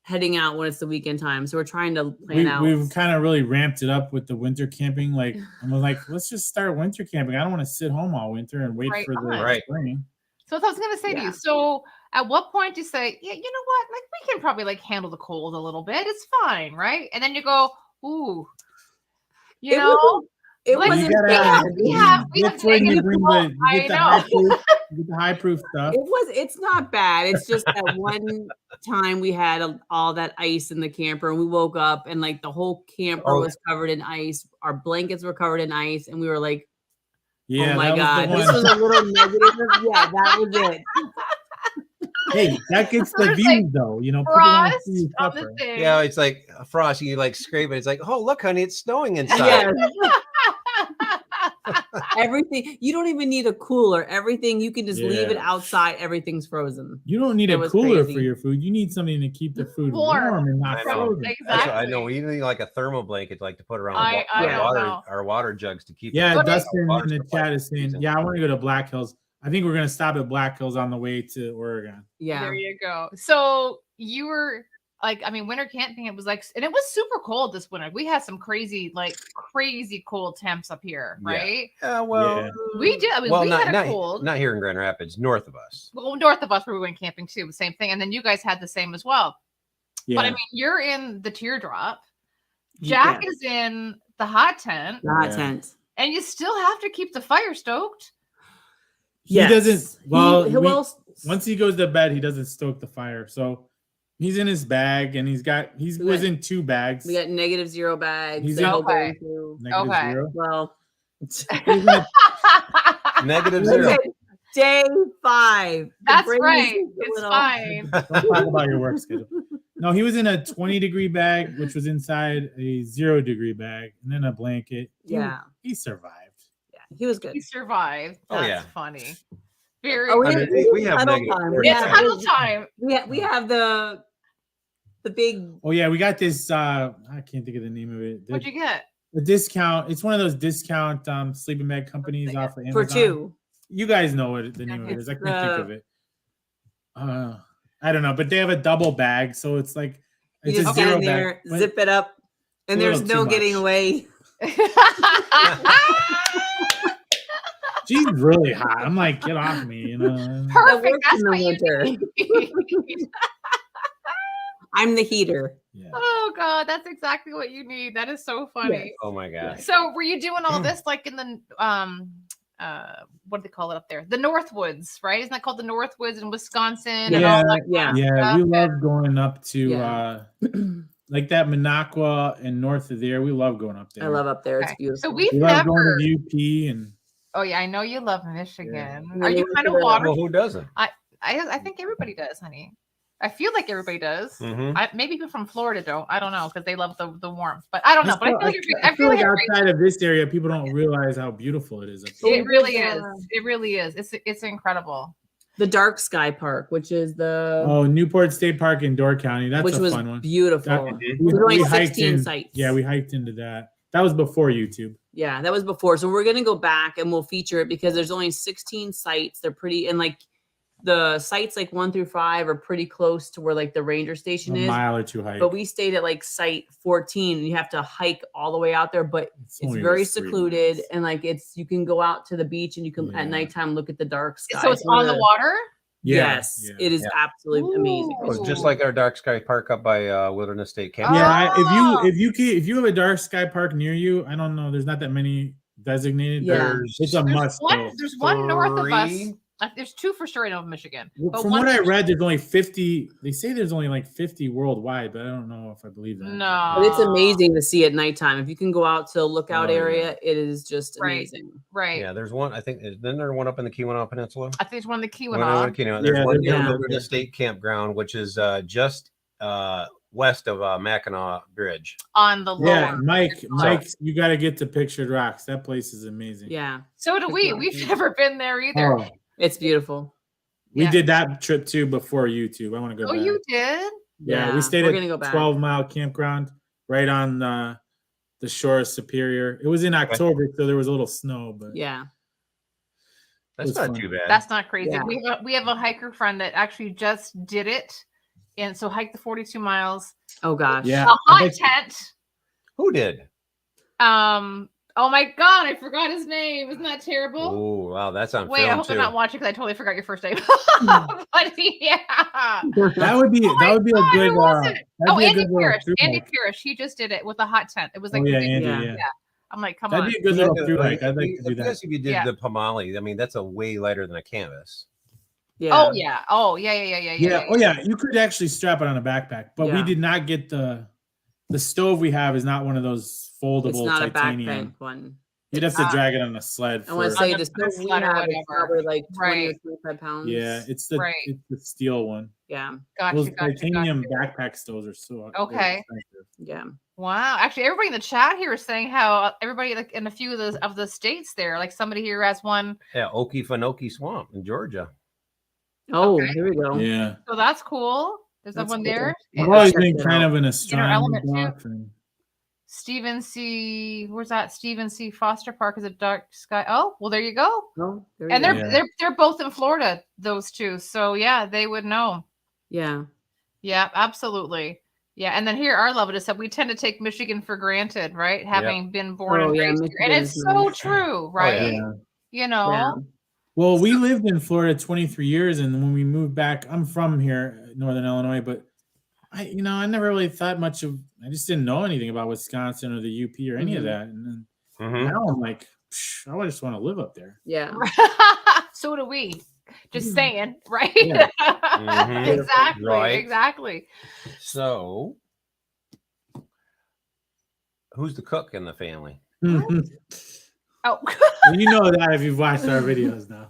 heading out when it's the weekend time. So we're trying to plan out. We've kind of really ramped it up with the winter camping. Like I'm like, let's just start winter camping. I don't want to sit home all winter and wait Right for the on. Right. spring. So that's what I was gonna say to Yeah. you. So at what point do you say, yeah, you know what? Like we can probably like handle the cold a little bit. It's fine, right? And then you go, ooh, you It know, wasn't- It like, wasn't You gotta- bad. we have That's when you negative bring cold. you get the high proof, you get the high proof stuff. It's not bad. It's just that one time we had all that ice in the camper, and we woke up and like the whole camper Oh. was covered in ice. Our blankets were covered in ice, and we were like, Yeah, "Oh my god, that was this the was one. a little negative." Yeah, that was it. Hey, that gets the There's, views like, though. People want to Frost see you on the suffer. thing. Yeah, it's like a frost. You like scrape it. It's like, oh look, honey, it's snowing inside. Yes. Everything, you don't even need a cooler. Everything, you can just leave it Yeah. outside. Everything's frozen. You don't need It a was cooler crazy. for your food. You need something to keep the food Warm. warm and not I know. frozen. That's what I know. Exactly. We need like a thermal blanket, like to put around I know. our water jugs to keep. Yeah, the Dustin water in the supply chat is saying, season. yeah, I want to go to Black Hills. I think we're gonna stop at Black Hills on the way to Oregon. Yeah. There you go. So you were like, I mean, winter camping, it was like, and it was super cold this winter. We had some crazy cold temps up here, Yeah. right? Well, Yeah. We did. I mean, well, we not had a cold. not here in Grand Rapids, north of us. Well, north of us, we went camping too, the same thing. And then you guys had the same as well. Yeah. But I mean, you're in the teardrop. Jack is in the hot tent, Not Yeah. tent. and you still have to keep the fire stoked. He doesn't. Well, He will. once he goes to bed, he doesn't stoke the fire. So he's in his bag, and he was in 2 bags. We got -0 bags. He's that in- he'll go Okay. into. Negative Okay. 0. Well, He's gonna Negative 0. Listen, day 5. The That's brain is right. a It's little- fine. Don't talk about your work schedule. No, he was in a 20-degree bag, which was inside a 0-degree bag, and then a blanket. Yeah. He survived. Yeah, he was good. He survived. Oh, That's yeah. funny. Very. Oh, I mean, we have huddle negative time. 40. It's huddle time. We have the big. Oh yeah, we got this. I can't think of the name of it. What'd you get? The discount. It's one of those discount sleeping bag companies off of Amazon. For 2. You guys know what the name of it is. I can't think of it. I don't know, but they have a double bag, so it's like You it's just a get 0 in there, bag. but zip it up, and a there's little no too getting much. away. She's really hot. I'm like, get off me, you know. Perfect. works That's in the what you winter. need. I'm the heater. Yeah. Oh God, that's exactly what you need. That is so funny. Oh my god. So were you doing all this like in the what do they call it up there? The Northwoods, right? Isn't that called the Northwoods in Wisconsin and all Yeah, that? Yeah. Yeah, we love going up to Yeah. like that Minocqua and north of there. We love going up there. I love up there. It's Okay. beautiful. So we've We love going never. to UP and Oh yeah, I know you love Michigan. Yeah. Are you Yeah, kind of we're- water? Well, who doesn't? I think everybody does, honey. I feel like everybody does. Mhm. Maybe people from Florida don't. I don't know because they love the warmth. But I don't know. But I I feel like outside of this area, people don't realize how beautiful it is up there. it really Yeah. is. It really is. It's incredible. the Dark Sky Park, which is the Oh, Newport State Park in Door County. That's which a was fun one. beautiful. That- There's only hiked 16 in- sites. Yeah, we hiked into that. That was before YouTube. Yeah, that was before. So we're gonna go back and we'll feature it because there's only 16 sites. They're pretty, and like the sites like 1 through 5 are pretty close to where like the ranger station A is. mile or two hike. But we stayed at like site 14 and you have to hike all the way out there, but it's only very just 3 secluded miles. and like you can go out to the beach and you can Yeah. at nighttime look at the dark sky. So it's on the water. Yeah, Yes, yeah. it is Yeah. absolutely amazing. It was just like our Dark Sky Park up by Wilderness State Camp. Yeah, Oh. if you have a dark sky park near you, I don't know. There's not that many designated. Yeah. It's a must. go. There's one north of us. 3. There's 2 for sure I know of Michigan. But From one what I read, there's only 50. They say there's only like 50 worldwide, but I don't know if I believe that. No. But it's amazing to see at nighttime. If you can go out to the lookout Oh, yeah. area, it is just Right. amazing. Right. Yeah, there's one. I think then there's one up in the Keweenaw Peninsula. I think it's one of the There's Yeah, one there's in one. Wilderness State Campground, which is just west of Mackinac Bridge. on the lower. Yeah, Mike, you got to get to Pictured Rocks. That place is amazing. Yeah, So do we. We've never been there either. Oh, it's beautiful. we Yeah. did that trip too before YouTube. I want to go Oh, back. you did? Yeah, we stayed we're at gonna go back. 12-mile campground right on the shore of Superior. It was in October, so there was a little snow, but Yeah, That's was not fun. too bad. That's not crazy. Yeah. We have a hiker friend that actually just did it. And so hiked the 42 miles. oh gosh. Yeah. A I hot bet you- tent. Who did? Oh my God, I forgot his name. Isn't that terrible? Oh, wow, that's on Wait, I film hope too. I'm not watching because I totally forgot your first name. But yeah. that would be my a God, good. who was it? that'd Oh, be a Andy good little Parrish. through Andy hike. Parrish. He just did it with a hot tent. It was like Oh yeah, big- Andy. Yeah. Yeah, I'm like, come that'd on. be a good little through hike. I'd like to do that. Because if you did Yeah. the Pomali, I mean, that's a way lighter than a canvas. Yeah. Oh yeah. Oh yeah. Yeah. Oh yeah, you could actually strap it on a backpack, but we Yeah. did not get the stove we have is not one of those foldable It's not titanium. a backpack one. You'd have to drag it on a sled. I want to for- say On the the stove we sled or have is whatever. probably like 20 or Right. 25 pounds. yeah, it's the Right. it's the steel one. Yeah. Those Gotcha. titanium backpack stoves are so Okay. expensive. Yeah. Wow. Actually, everybody in the chat here is saying how everybody like in a few of the states there, like somebody here has one. Yeah, Okefenokee Swamp in Georgia. Oh, Okay. here we go. Yeah, So that's cool. There's That's one cool. there. I've Yeah, always check been that kind out. of an astronomy Element too. buff. And Stephen C. Where's that? Stephen C. Foster Park is a dark sky. Oh, well, there you go. Oh, there And you they're go. Yeah. they're both in Florida, those two. So yeah, they would know. Yeah. Yeah, absolutely. Yeah, and then here our love it is that we tend to take Michigan for granted, right? Having been born Oh, and yeah, raised here. And Michigan it's is so nice. true, right? yeah. You know. Yeah. Well, we lived in Florida 23 years, and when we moved back, I'm from here, Northern Illinois, but I never really thought much of. I just didn't know anything about Wisconsin or the UP or any of Mhm. that. And then Mhm. now I'm like, I just want to live up there. Yeah. So do we. Just Mhm. saying, right? Yeah. Mhm. Exactly. Right. Exactly. So, who's the cook in the family? Oh, Well, you know that if you've watched our videos now.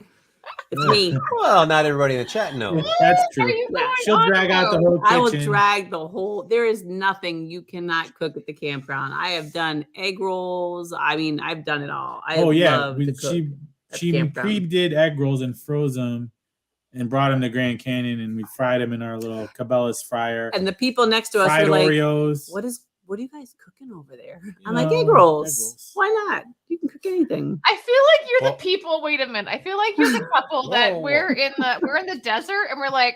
It's me. Well, not everybody in the chat knows. That's what are true. you Yeah. going She'll on drag out the about? whole kitchen. I will drag the whole. There is nothing you cannot cook at the campground. I have done egg rolls. I mean, I've done it all. I Oh yeah, love to cook she at she campground. pre-did egg rolls and froze them, and brought them to Grand Canyon, and we fried them in our little Cabela's fryer. And the people next to us Fried were like, Oreos. What are you guys cooking over there? I'm You like, know, egg rolls. egg rolls. Why not? You can cook anything. I feel like you're Well- the people. Wait a minute. I feel like you're the couple that Whoa. we're in the desert and we're like,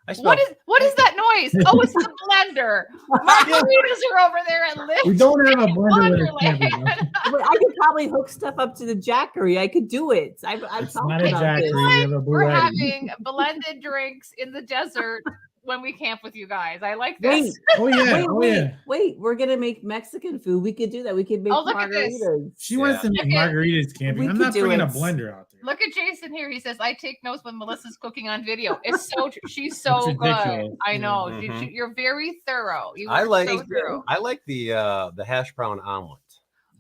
I smell. what is that noise? Oh, it's the blender. Margaritas are over there at Lift. We don't have a blender with a Wonderland. camping. But I could probably hook stuff up to the Jackery. I could do it. I've It's talked not a about this. Jackery. We have a We're Blue having blended drinks in the desert when we camp with you guys. I like this. Wait, Oh yeah, wait. We're gonna make Mexican food. We could do that. We could make Oh, look at this. margaritas. She wants to make Look at- margaritas camping. We I'm could not do bringing a it. blender out there. Look at Jason here. He says, "I take notes when Melissa's cooking on video." It's so true. She's so It's good. ridiculous. I know. Yeah. You're very thorough. You I are like so thorough. I like the hash brown omelet.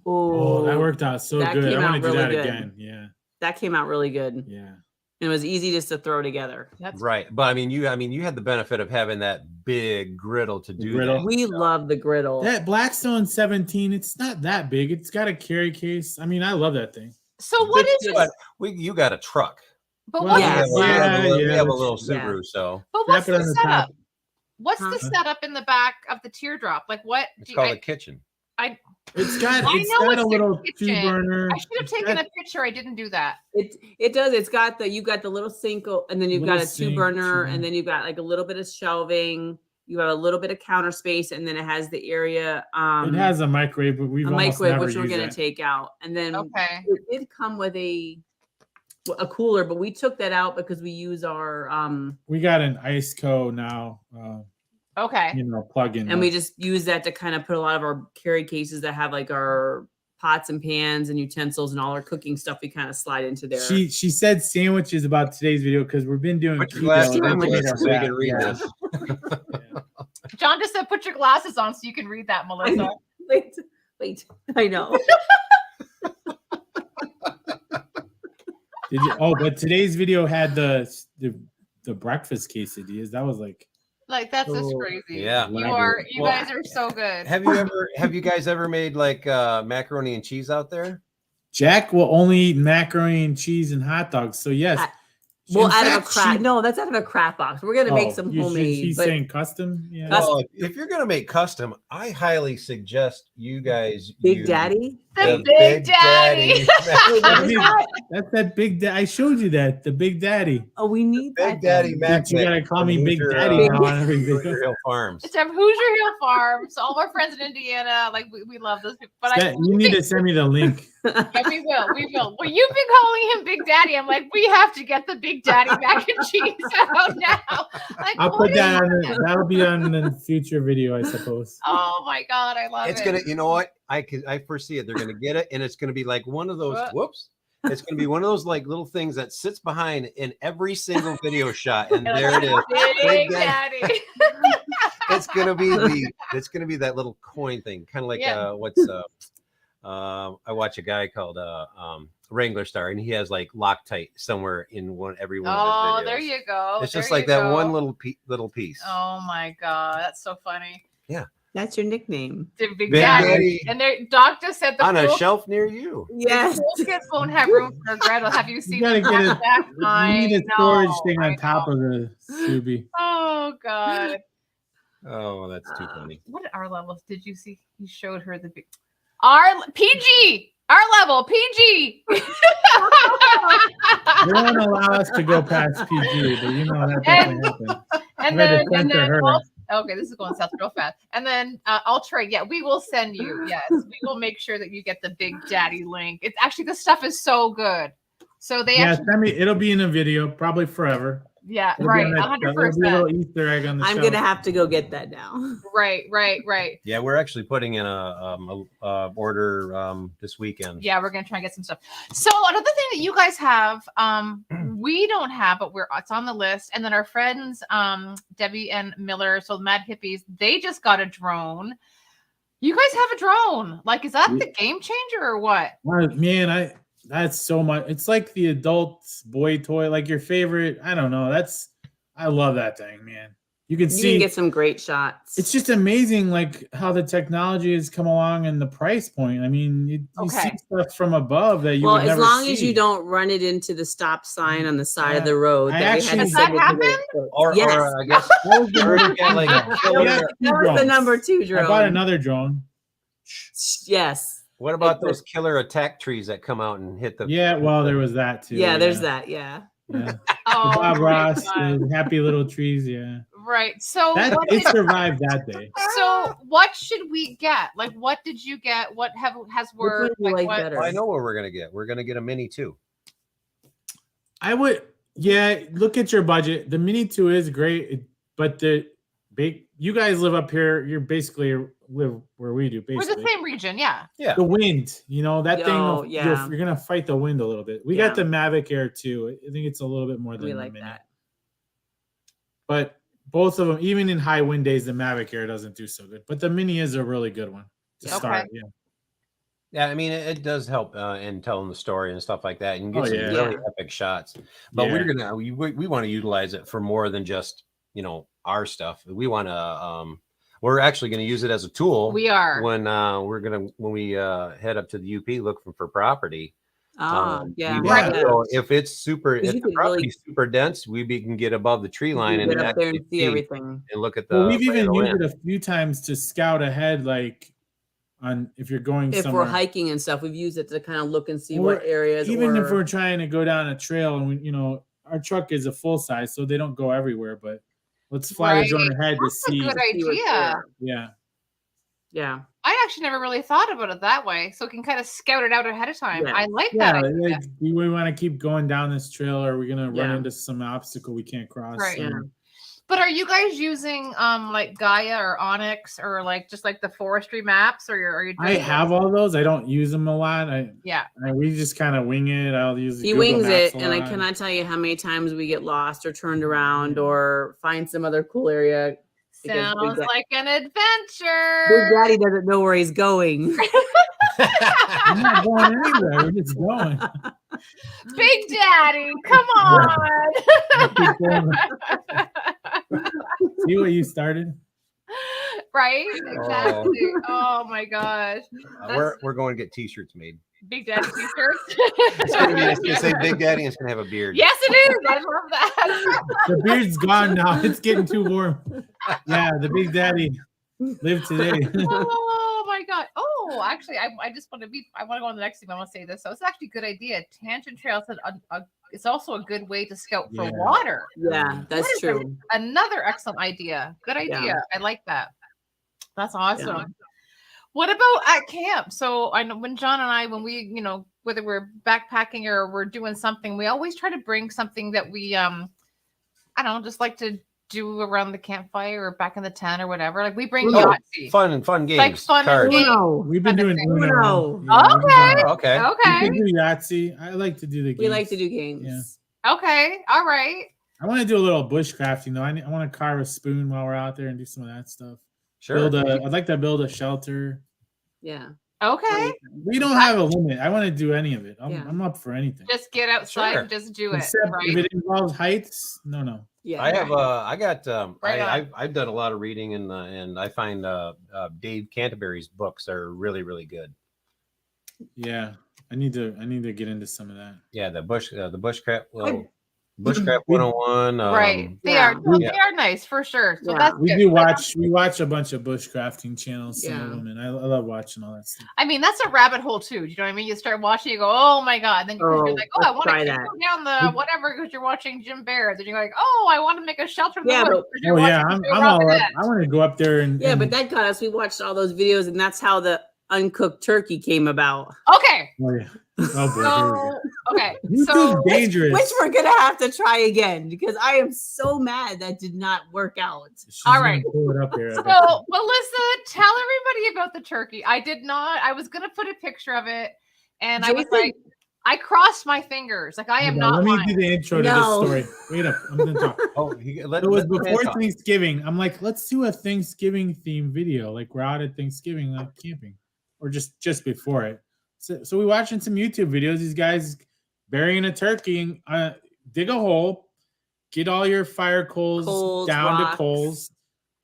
Oh, that worked out so That good. came I want out to do really that good. again. Yeah, That came out really good. yeah. It was easy just to throw together. That's Right, but I mean, you had the benefit of having that big griddle to do Griddle. that. We love the griddle. That Blackstone 17, it's not that big. It's got a carry case. I mean, I love that thing. so. What is But you got a truck. But Well, what yeah, is we the setup? have, we yeah, have a that's- little yeah. Subaru, so But what's Strap it the on the setup? top. What's Huh? the setup in the back of the teardrop? Like what? it's do called I, a kitchen. It's got I it's know got it's a the little kitchen. 2-burner. I should have taken a picture. I didn't do that. It does. It's got you got the little sink, and then you've got Little a sink, 2-burner, and two- then you've got like a little bit of shelving. You have a little bit of counter space, and then it has the area. It has a microwave, but we've a almost microwave, never which we're used gonna that. take out, and then Okay. it did come with a cooler, but we took that out because we use our We got an Ice Co now, Okay. plug-in. and we just use that to kind of put a lot of our carry cases that have like our pots and pans and utensils and all our cooking stuff. We kind of slide into there. She said sandwiches about today's video because we've been doing Put your keto. glasses keto on, and we Melissa, made so you our can read fat. this. Yeah. John just said, "Put your glasses on so you can read that, Melissa." wait, I know. Did you? Oh, but today's video had the breakfast quesadillas. That was like Like that's just Oh, crazy. yeah. You Well, guys are so good. Have you guys ever made like macaroni and cheese out there? Jack will only eat macaroni and cheese and hot dogs. So yes. Well, In out of a fact, crap. she- No, that's out of a crap box. We're gonna make some homemade. He's but saying custom. Yeah. Custom. Well, if you're gonna make custom, I highly suggest you guys Big use Daddy. The Big Daddy. Wait, what I is mean, that? That's that big. I showed you that the Big Daddy. Oh, we need Big that. Daddy then. Mac. You gotta call me from Big Hoosier, Daddy now on every Hoosier video. Hill Farms. It's from Hoosier Hill Farms. All of our friends in Indiana, like we love those people. But You need to send me the link. Yeah, we will. We will. Well, you've been calling him Big Daddy. I'm like, we have to get the Big Daddy mac and cheese out now. Like, I'll what put is that on. That'll be on the future video, I suppose. Oh my god, I love It's it. gonna, you know what? I foresee it. They're gonna get it, and it's gonna be like one of those. What? Whoops! It's gonna be one of those like little things that sits behind in every single video shot, and And there it is. Big Big Daddy. It's gonna be that little coin thing, kind of like Yeah. I watch a guy called Wrangler Star, and he has like Loctite somewhere in every one of his videos. Oh, there you go. It's There just you like that go. one little piece. Oh my god, that's so funny. That's your nickname. The Big Big Daddy. Daddy And their doctor said the on a cool shelf near you. Yes. cool kids won't have room for a griddle. Have you seen gotta the get it- back? You need a I storage know, thing I on top know. of the Subi. Oh god. Oh, that's too funny. What are our levels? Did you see? He showed her the big our PG. Our level PG. They won't allow us to go past PG, but you know that definitely happened. and I had then to censor her. okay, this is going south real fast. And then I'll trade. Yeah, we will send you. Yes, we will make sure that you get the Big Daddy link. It's actually the stuff is so good. So they Yeah, actually, send me. It'll be in a video, probably forever. yeah, It'll be right, on that- 100%. It'll be a little Easter egg on the I'm show. gonna have to go get that now. Right. Yeah, we're actually putting in a order this weekend. Yeah, we're gonna try and get some stuff. So another thing that you guys have, we don't have, but it's on the list. And then our friends, Debbie and Miller, so Mad Hippies, they just got a drone. You guys have a drone. Like, is that the game changer or what? Man, that's so much. It's like the adult boy toy, like your favorite. I don't know. I love that thing, man. You can get some great shots. It's just amazing, like how the technology has come along and the price point. I mean, you see stuff from above that you would never see. As long as you don't run it into the stop sign on the side of the road. Has that happened? Or I guess that was the number 2 drone. I bought another drone. Yes. What about those killer attack trees that come out and hit the? Yeah, well, there was that too. Yeah, there's that. Yeah. Oh, Bob Ross, the happy little trees. Yeah. Right. So it survived that day. So what should we get? Like, what did you get? What has worked? Like better? Well, I know what we're gonna get. We're gonna get a Mini 2. I would, look at your budget. The Mini 2 is great, but the big, you guys live up here. You're basically live where we do. Basically, we're the same region. Yeah. Yeah. The wind, that thing. Yeah. You're gonna fight the wind a little bit. We got the Mavic Air too. I think it's a little bit more than we the like Mini. that. But both of them, even in high wind days, the Mavic Air doesn't do so good. But the Mini is a really good one to start. Yeah. Yeah, I mean, it does help in telling the story and stuff like that. You can get some really epic shots. But we want to utilize it for more than just our stuff. We want to. We're actually going to use it as a tool. We are when we head up to the UP looking for property. Right. So if the property's super dense, we can get above the tree line and get up there and see everything and look at the. Well, we've even used it a few times to scout ahead, like if you're going somewhere. We're hiking and stuff, we've used it to kind of look and see what areas. Even if we're trying to go down a trail, and our truck is a full size, so they don't go everywhere. But let's fly the drone ahead to see. That's a good idea. Yeah. I actually never really thought about it that way. So it can kind of scout it out ahead of time. I like that idea. Like, we want to keep going down this trail, or we're gonna run into some obstacle we can't cross. Right. Yeah. But are you guys using like Gaia or Onyx or just like the forestry maps, or are you? I have all those. I don't use them a lot. We just kind of wing it. I'll use. He wings it, and I cannot tell you how many times we get lost or turned around or find some other cool area. Sounds like an adventure. Big Daddy doesn't know where he's going. I'm not going anywhere. We're just going. Big Daddy, come on. See what you started? Right? Exactly. Oh my gosh. We're going to get t-shirts made. Big Daddy t-shirts. It's going to say Big Daddy, and it's going to have a beard. Yes, it is. I love that. The beard's gone now. It's getting too warm. Yeah, the Big Daddy lived today. Oh my God. Oh, actually, I just want to I want to go on the next thing. I want to say this. So it's actually a good idea. Tangent trails it's also a good way to scout for water. Yeah, that's true. Another excellent idea. Good idea. Yeah. I like that. That's awesome. Yeah. What about at camp? So I know when John and I, when we, whether we're backpacking or we're doing something, we always try to bring something that we, I don't know, just like to do around the campfire or back in the tent or whatever. Like we bring Yahtzee. Fun games. Like fun games. We've been doing Uno. Yeah, okay. We can do Yahtzee. I like to do the games. We like to do games. Yeah. Okay. All right. I want to do a little bushcrafting though. I want to carve a spoon while we're out there and do some of that stuff. Sure. I'd like to build a shelter. Yeah. Okay. We don't have a limit. I want to do any of it. I'm up for anything. Just get outside and just do it. Right? If it involves heights, no. Yeah. I've done a lot of reading and I find Dave Canterbury's books are really, really good. Yeah. I need to get into some of that. Yeah, the bushcraft. Bushcraft 101. Right. They are nice for sure. So that's we watch a bunch of bushcrafting channels, some of them, and I love watching all that stuff. I mean, that's a rabbit hole too. Do you know what I mean? You start watching, you go, oh my God. Then you're like, oh, I want to go down the whatever because you're watching Jim Bear. Then you're like, oh, I want to make a shelter. I'm all up. I want to go up there and but that got us. We watched all those videos, and that's how the uncooked turkey came about. Okay. Oh yeah. Oh boy. Okay. So dangerous. Which we're gonna have to try again because I am so mad that did not work out. All right. Pull it up there, so Melissa, tell everybody about the turkey. I did not. I was gonna put a picture of it, and I was like, I crossed my fingers. Like I am not Let me lying. do the intro No. to this story. Wait up. I'm going to talk. Oh, It was before Thanksgiving. I'm like, let's do a Thanksgiving themed video. Like we're out at Thanksgiving, like camping, or just before it. So we watching some YouTube videos. These guys burying a turkey. Dig a hole, get all your fire coals down rocks. to coals,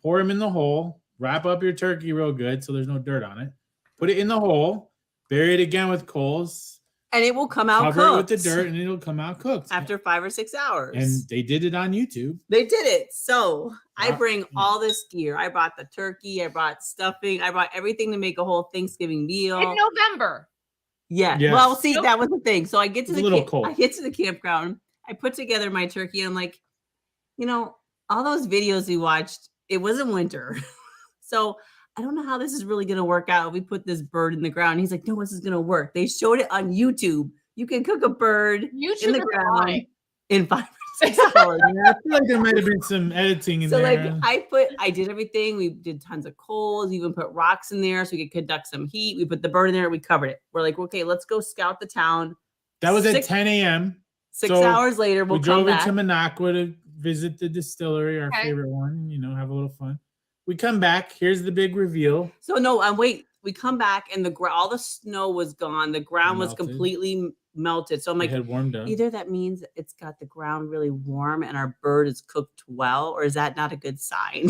pour them in the hole, wrap up your turkey real good so there's no dirt on it. Put it in the hole, bury it again with coals. And it will come out cover cooked. it with the dirt, and it'll come out cooked after 5 or 6 hours. And they did it on YouTube. They did it. So I bring all this gear. I brought the turkey. I brought stuffing. I brought everything to make a whole Thanksgiving meal. In November. Yeah. Yes. Well, see, that was the thing. So I get to cold. I get to the campground. I put together my turkey. And I'm like, all those videos we watched, it wasn't winter. So I don't know how this is really going to work out. We put this bird in the ground. He's like, no, this is going to work. They showed it on YouTube. You can cook a bird in the ground in 5 or 6 hours. I feel like there might have been some editing in there. So I did everything. We did tons of coals. We even put rocks in there so we could conduct some heat. We put the bird in there. We covered it. We're like, okay, let's go scout the town. That was at 10 a.m. 6 hours later, we drove back. into Minocqua to visit the distillery, our favorite one, have a little fun. We come back. Here's the big reveal. So no, wait. We come back and all the snow was gone. The ground was completely melted. So I'm like, it had warmed up. Either that means it's got the ground really warm and our bird is cooked well, or is that not a good sign?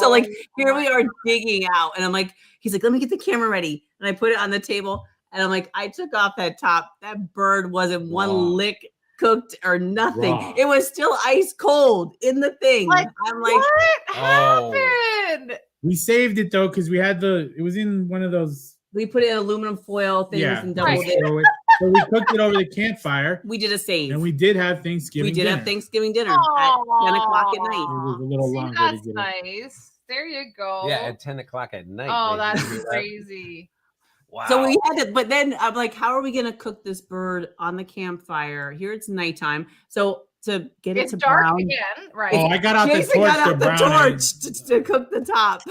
So here we are digging out, and I'm like, he's like, let me get the camera ready, and I put it on the table, and I'm like, I took off that top. That bird wasn't one lick cooked or nothing. Raw. It was still ice cold in the thing. I'm like, what happened? We saved it though because we had it was in one of those. We put it in aluminum foil things and doubled it. So we cooked it over the campfire. We did a save. And we did have Thanksgiving dinner. Have Thanksgiving dinner at 10 o'clock at night. It was a little longer. That's nice. There you go. Yeah, at 10 o'clock at night. Oh, that's crazy. Wow. So we had to, but then I'm like, how are we going to cook this bird on the campfire? Here it's nighttime. So to get it to dark brown. Again, right? Oh, I got out Jason the torch to cook the top.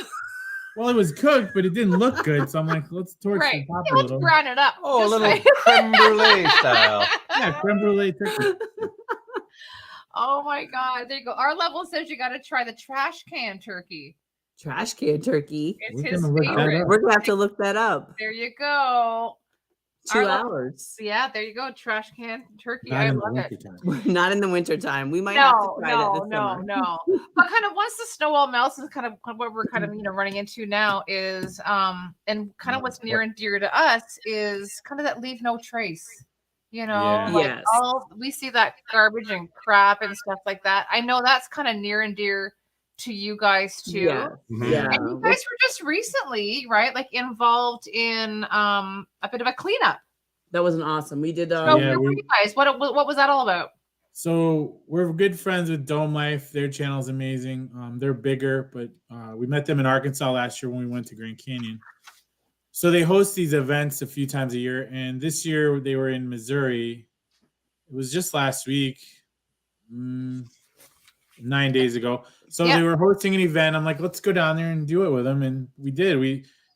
Well, it was cooked, but it didn't look good. So I'm like, let's torch the top a little. Let's brown it up. Oh, a little creme brulee style. Yeah, creme brulee turkey. Oh my God. There you go. Our level says you got to try the trash can turkey. Trash can turkey. It's his favorite. We're going to have to look that up. There you go. 2 hours. Yeah, there you go. Trash can turkey. I love it. Not in the wintertime. We might have to try that this summer. No. But kind of once the snow all melts, is kind of what we're kind of running into now is and kind of what's near and dear to us is kind of that leave no trace. Yeah. We see that garbage and crap and stuff like that. I know that's kind of near and dear to you guys too. Yeah. And you guys were just recently, right? Like involved in a bit of a cleanup. That was awesome. We did where were you guys? What was that all about? So we're good friends with Dome Life. Their channel's amazing. They're bigger, but we met them in Arkansas last year when we went to Grand Canyon. So they host these events a few times a year, and this year they were in Missouri. It was just last week. 9 days ago. So they were hosting an event. I'm like, let's go down there and do it with them. And we did.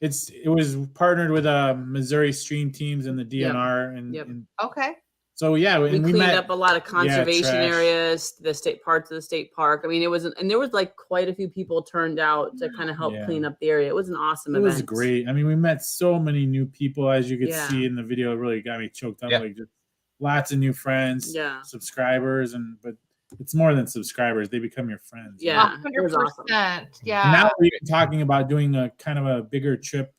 It was partnered with Missouri Stream Teams and the DNR. And okay. So we cleaned up a lot of conservation areas, the state parts of the state park. I mean, there was like quite a few people turned out to kind of help clean up the area. It was an awesome event. It was great. I mean, we met so many new people, as you could see in the video. It really got me choked up. Like just lots of new friends, subscribers, but it's more than subscribers. They become your friends. Yeah, 100%. Awesome. Yeah. And now we're talking about doing a kind of a bigger trip,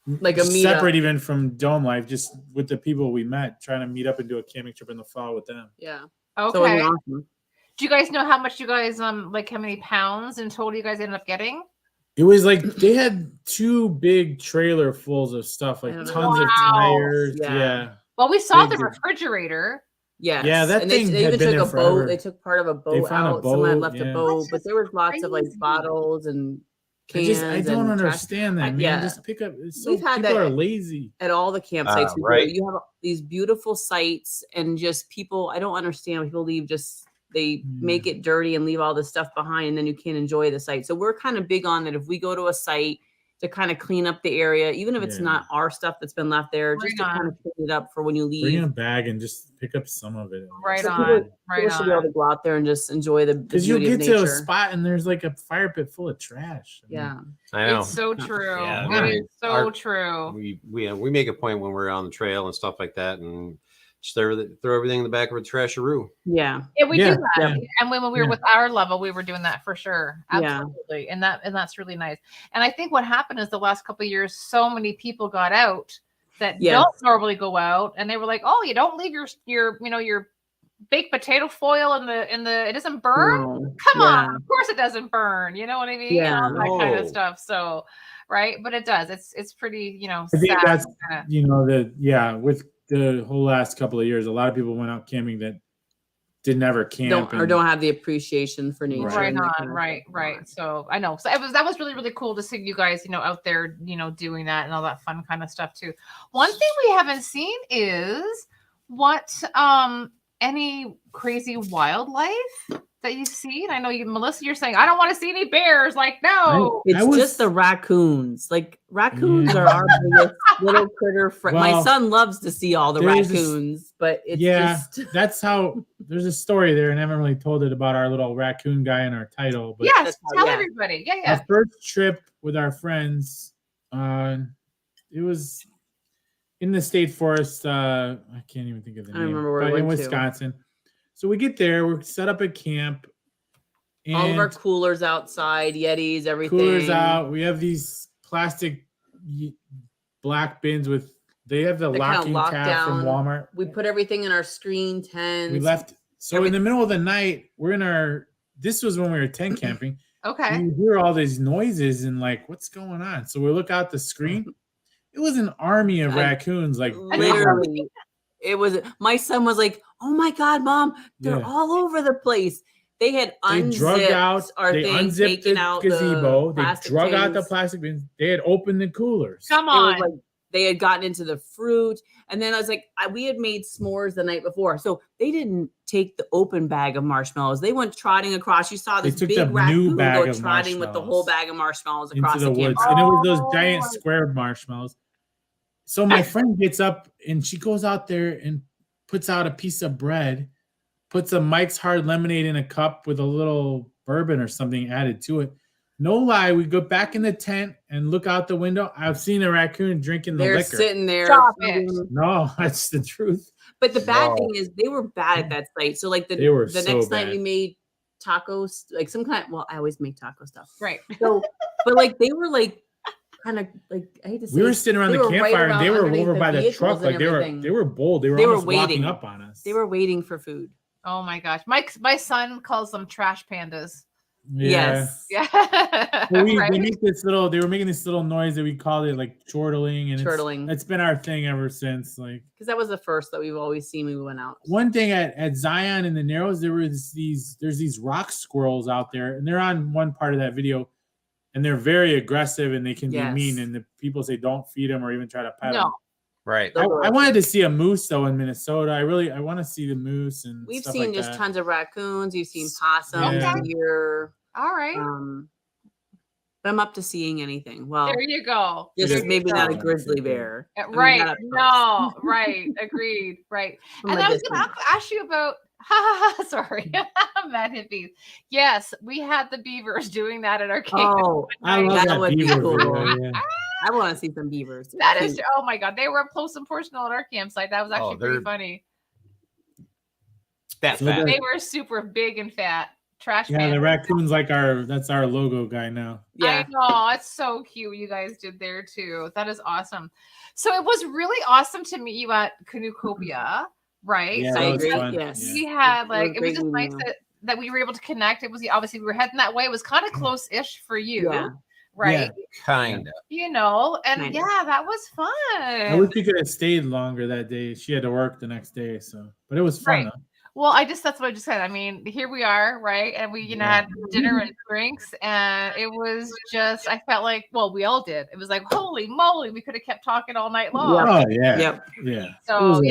like a meetup. Separate even from Dome Life, just with the people we met, trying to meet up and do a camping trip in the fall with them. Yeah. Okay. So awesome. Do you guys know how much you guys like how many pounds in total you guys ended up getting? It was like they had 2 big trailer fulls of stuff, like tons of tires. Yeah. Well, we saw the refrigerator. Yes. Yeah, that thing they had even been took there a boat. forever. They took part of a boat out. Someone left a boat, but there was lots of like bottles and cans. I don't understand that, man. Just pick up. We've had people are lazy at all the campsites. Right. You have these beautiful sites, and just people. I don't understand. People leave they make it dirty and leave all this stuff behind, and then you can't enjoy the site. So we're kind of big on that. If we go to a site to kind of clean up the area, even if it's not our stuff that's been left there, just to kind of clean it up for when you leave. Bring a bag and just pick up some of it. Right So on. people should be able to go out there and just enjoy the Because you'll beauty of get nature. to a spot and there's like a fire pit full of trash. I mean, I know. It's so true. Yeah, It is so true. We make a point when we're on the trail and stuff like that, and just throw everything in the back of a trasheroo. Yeah, we do that. Yeah. And when we were with our level, we were doing that for sure. Absolutely. And that's really nice. And I think what happened is the last couple of years, so many people got out that don't normally go out, and they were like, "Oh, you don't leave your baked potato foil in the it doesn't burn? No. Come on, of course it doesn't burn." You know what I mean? Yeah. And all that kind of stuff. So, right, but it does. It's pretty, I think sad. that's with the whole last couple of years, a lot of people went out camping that did never camp or don't have the appreciation for nature. Right on, right. So I know. So that was really, really cool to see you guys, out there, doing that and all that fun kind of stuff too. One thing we haven't seen is what any crazy wildlife that you've seen. I know Melissa, you're saying I don't want to see any bears. Like, no, it's just the raccoons. Like raccoons are our biggest little critter friend. My son loves to see all the raccoons, but it's just that's how. There's a story there, and I haven't really told it about our little raccoon guy in our title. But yes, tell everybody. Yeah. Our first trip with our friends, it was in the state forest. I can't even think of the name. I remember where we went in Wisconsin. So we get there, we're set up at camp. And all of our coolers outside, Yetis, everything. Coolers out. We have these plastic black bins with, they have the locking tab from Walmart. We put everything in our screen tents. We left. So in the middle of the night, we're in this was when we were tent camping. Okay. You hear all these noises and like, what's going on? So we look out the screen. It was an army of raccoons. Like literally. It was, my son was like, "Oh my God, Mom, they're all over the place." They had unzipped the gazebo. They drug out the plastic bins. They had opened the coolers. Come on. They had gotten into the fruit. And then I was like, we had made s'mores the night before. So they didn't take the open bag of marshmallows. They went trotting across. You saw this big raccoon go trotting with the whole bag of marshmallows across the woods. And it was those giant square marshmallows. So my friend gets up and she goes out there and puts out a piece of bread, puts a Mike's Hard Lemonade in a cup with a little bourbon or something added to it. No lie, we go back in the tent and look out the window. I've seen a raccoon drinking the liquor. They're sitting there. Stop it. No, that's the truth. But the bad thing is they were bad at that site. So like the next night we made tacos, like some kind. Well, I always make taco stuff. Right. So, but like they were like kind of like, I hate to say, we were sitting around the campfire and they were over by the truck. Like they were bold. They were almost walking up on us. They were waiting for food. Oh my gosh. My son calls them trash pandas. Yes. Yeah. Well, they were making this little noise that we called it like chortling, and chortling. It's been our thing ever since. Like, because that was the first that we've always seen when we went out. One thing at Zion in the Narrows, there's these rock squirrels out there, and they're on one part of that video, and they're very aggressive and they can be mean, and the people say don't feed them or even try to pet them. Right. I wanted to see a moose though in Minnesota. I want to see the moose, and we've stuff seen like just that. Tons of raccoons. You've seen possums, deer. All right. But I'm up to seeing anything. Well, there you go. Just maybe not a grizzly bear. Right. No. Right. Agreed. Right. And I was going to ask you about. Sorry, Mad Hippies. Yes, we had the beavers doing that at our camp. Oh, I love that beaver. Cool. Yeah. I want to see some beavers. That is, oh my God, they were up close and personal at our campsite. That was actually pretty funny. Fat. They were super big and fat. Trash. Yeah, the raccoon's like that's our logo guy now. Yeah, I know, it's so cute. What you guys did there too. That is awesome. So it was really awesome to meet you at Canoecopia. Right. Yeah, so that was fun. Yes. We had it was just nice that we were able to connect. It was obviously we were heading that way. It was kind of close-ish for you. Yeah. Right. Yeah, kind of. And that was fun. I wish we could have stayed longer that day. She had to work the next day, but it was fun. Right. Well, that's what I just said. I mean, here we are, right? And we, had dinner and drinks, and it was just, I felt like, well, we all did. It was like, holy moly, we could have kept talking all night long. Oh, yeah. Yep. Yeah. So,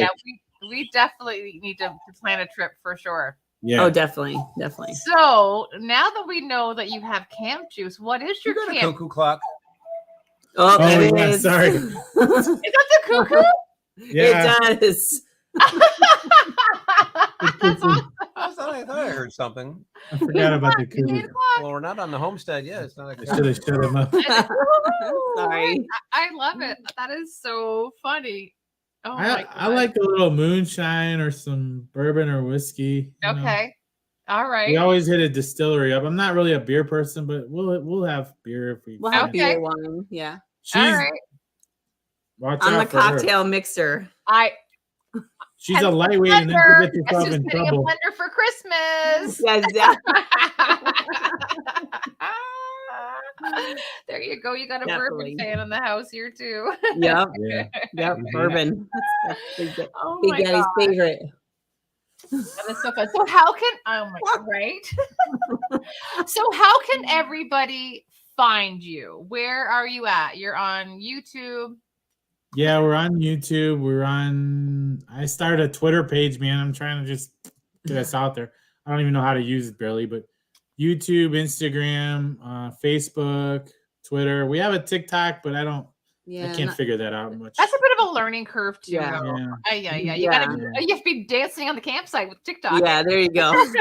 we definitely need to plan a trip for sure. Yeah. Oh, definitely. So now that we know that you have camp juice, what is your camp? Cuckoo clock. Oh, Oh, it yeah, is. sorry. Is that the cuckoo? Yeah. It does. That's awesome. I thought I heard something. I forgot about the It's 8 cuckoo. o'clock. Well, we're not on the homestead yet. It's not like I should have shut him up. Woohoo! Sorry. I love it. That is so funny. Oh my I God. like a little moonshine or some bourbon or whiskey. you know. Okay. All right. We always hit a distillery up. I'm not really a beer person, but we'll have beer if we We'll have can. Okay. beer, wine. Yeah. All She's right. watch On the out for her. cocktail mixer. She's And a the lightweight and then blender. she'll get Guess yourself who's in getting trouble. a blender for Christmas? Yeah, exactly. There you go. You got a Definitely. bourbon fan in the house here too. Yep. Yeah. Yep. Bourbon. That's Big, Oh Big my Daddy's God. favorite. That is so fun. So how can oh my God, right? So how can everybody find you? Where are you at? You're on YouTube. Yeah, we're on YouTube. I started a Twitter page, man. I'm trying to just get us out there. I don't even know how to use it barely, but YouTube, Instagram, Facebook, Twitter. We have a TikTok, but I can't figure that out much. That's a bit of a learning curve too. Yeah. Though. Yeah. Yeah. You have to be dancing on the campsite with TikTok. Yeah, there you go. And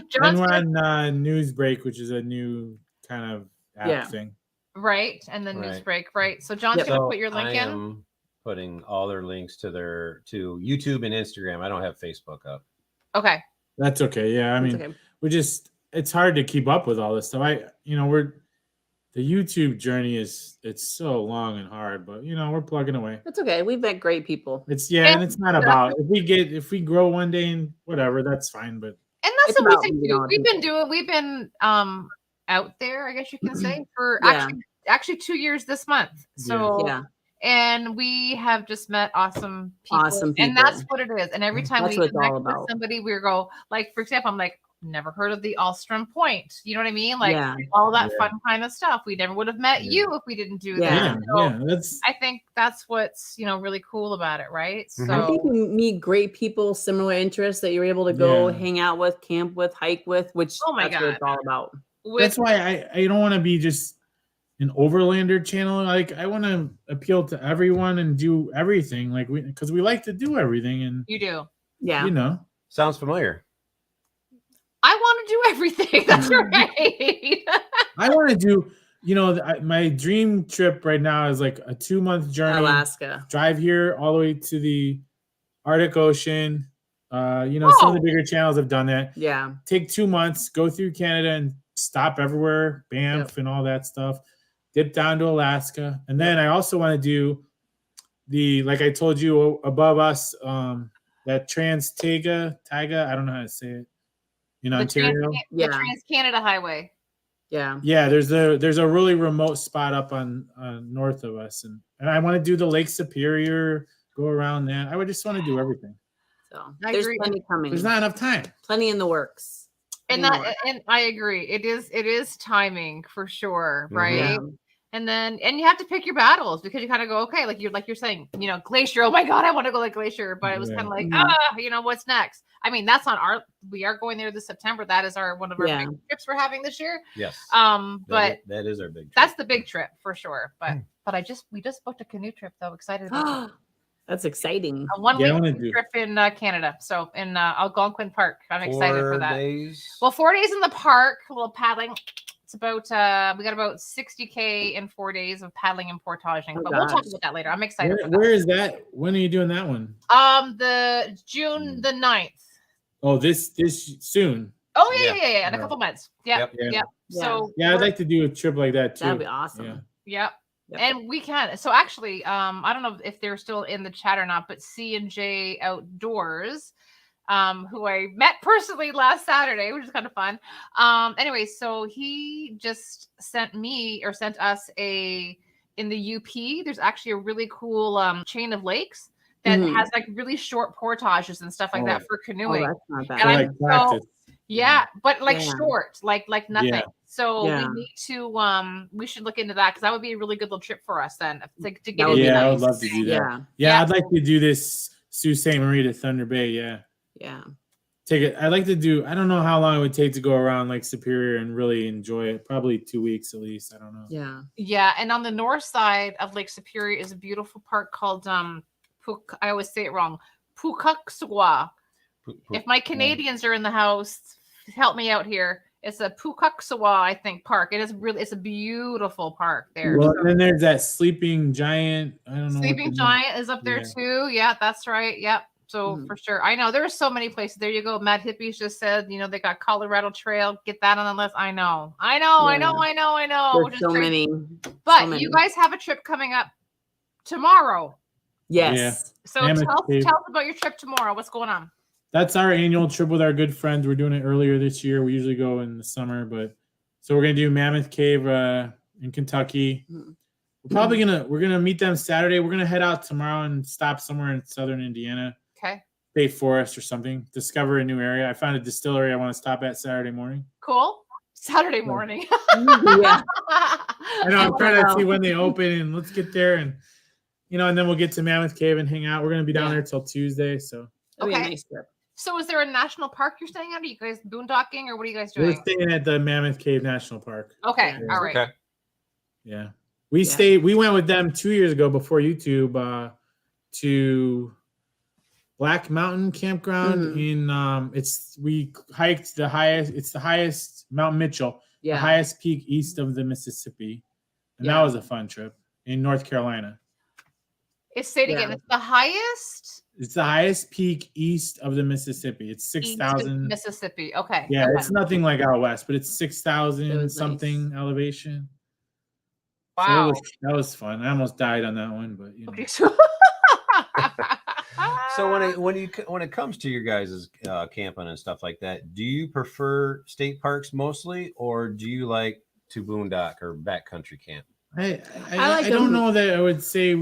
John's we're on Newsbreak, which is a new kind of app Yeah. thing. right, and then Right. Newsbreak, right? So John's Yep. gonna put your link I in. am putting all their links to YouTube and Instagram. I don't have Facebook up. Okay. That's okay. Yeah, I mean, Okay. it's hard to keep up with all this stuff. The YouTube journey it's so long and hard, but we're plugging away. That's okay. We've met great people. And it's not Yeah. about if we grow one day and whatever, that's fine. But And that's It's what about we being do. on We've been out there, I guess you can say, for Yeah. actually 2 years this month. So Yeah. and we have just met awesome people. Awesome And people. that's what it is. And every time That's we what it's connect all with about. somebody, we go, like, for example, I'm like, never heard of the Alstrom Point. You know what I mean? Like Yeah. all that Yeah. fun kind of stuff. We never would have met Yeah. you if we didn't do Yeah. that. So that's I think that's what's really cool about it, right? Mhm. So I think you meet great people, similar interests that you're able to go Yeah. hang out with, camp with, hike with, which Oh my that's what God. it's all about. that's why I don't want to be just an overlander channel. Like I want to appeal to everyone and do everything. Like because we like to do everything, and you do. Yeah. Sounds familiar. I want to do everything. That's right. I want to do. My dream trip right now is like a 2-month journey. Alaska. Drive here all the way to the Arctic Ocean. Some of the bigger channels have done that. Yeah. Take 2 months, go through Canada and stop everywhere, Banff and all that stuff. Dip down to Alaska. And then I also want to do like I told you above us, that Trans-Taiga, I don't know how to say it, in Ontario. The Trans-Canada Highway. Yeah. Yeah, there's a really remote spot up on north of us. And I want to do the Lake Superior, go around that. I would just want to do everything. So I there's agree. plenty coming. There's not enough time. Plenty in the works. And I agree. It is timing for sure, right? Yeah. And you have to pick your battles because you kind of go, okay, like you're saying, Glacier. Oh my God, I want to go like Glacier, but it was kind of like, what's next? I mean, that's on we are going there this September. That is one of our big trips we're having this year. Yes. But that is our big trip. that's the big trip for sure. But we just booked a canoe trip though. Excited about it. That's exciting. A 1 week trip in Canada. So in Algonquin Park. I'm excited for that. 4 days. Well, 4 days in the park, a little paddling. It's about we got about 60K in 4 days of paddling and portaging. But we'll talk about that later. I'm excited. Where is that? When are you doing that one? The June the 9th. Oh, this soon. Oh yeah. In a couple months. Yep. Yep. So I'd like to do a trip like that too. That'd be awesome. Yep. And we can. So actually, I don't know if they're still in the chat or not, but C&J Outdoors, who I met personally last Saturday, which is kind of fun. Anyway, so he just sent us in the UP. There's actually a really cool chain of lakes that has like really short portages and stuff like that for canoeing. Oh, that's not bad. And I'm but like Yeah. short, like nothing. Yeah. So Yeah. we need to we should look into that because that would be a really good little trip for us then to get That would into be I that. would love to do that. Yeah. Yeah, I'd like to do this Sault Ste. Marie to Thunder Bay. Yeah. Yeah. take it. I'd like to do. I don't know how long it would take to go around Lake Superior and really enjoy it. Probably 2 weeks at least. I don't know. Yeah. Yeah, and on the north side of Lake Superior is a beautiful park called I always say it wrong. Pukakswa. If my Canadians are in the house, help me out here. It's a Pukakswa, I think, park. It's a beautiful park there. Well, and then there's that Sleeping Giant. I don't know. Sleeping Giant is up there too. Yeah, that's right. Yep. So for sure. I know there's so many places. There you go. Matt Hippies just said, they got Colorado Trail. Get that on the list. I know. There's so many. But you guys have a trip coming up tomorrow. Yes. Yeah. So tell us about your trip tomorrow. What's going on? That's our annual trip with our good friends. We're doing it earlier this year. We usually go in the summer, but so we're gonna do Mammoth Cave in Kentucky. We're gonna meet them Saturday. We're gonna head out tomorrow and stop somewhere in southern Indiana. Okay. State Forest or something. Discover a new area. I found a distillery I want to stop at Saturday morning. Cool. Saturday morning. Yeah. I know. I'm trying to see when they open, and let's get there, and and then we'll get to Mammoth Cave and hang out. We're gonna be down there till Tuesday, so that'll be a nice trip. So is there a national park you're staying at? Are you guys boondocking or what are you guys doing? We're staying at the Mammoth Cave National Park. Okay. All right. Okay. Yeah. We went with them 2 years ago before YouTube to Black Mountain Campground we hiked the highest Mount Mitchell, the highest peak east of the Mississippi. And that was a fun trip in North Carolina. Say it again. It's the highest. It's the highest peak east of the Mississippi. It's 6,000. Mississippi. Okay. Yeah, okay. It's nothing like out west, but it's 6,000 something elevation. Wow. So that was fun. I almost died on that one, but Okay, So when it comes to your guys' camping and stuff like that, do you prefer state parks mostly, or do you like to boondock or backcountry camp? I don't know that I would say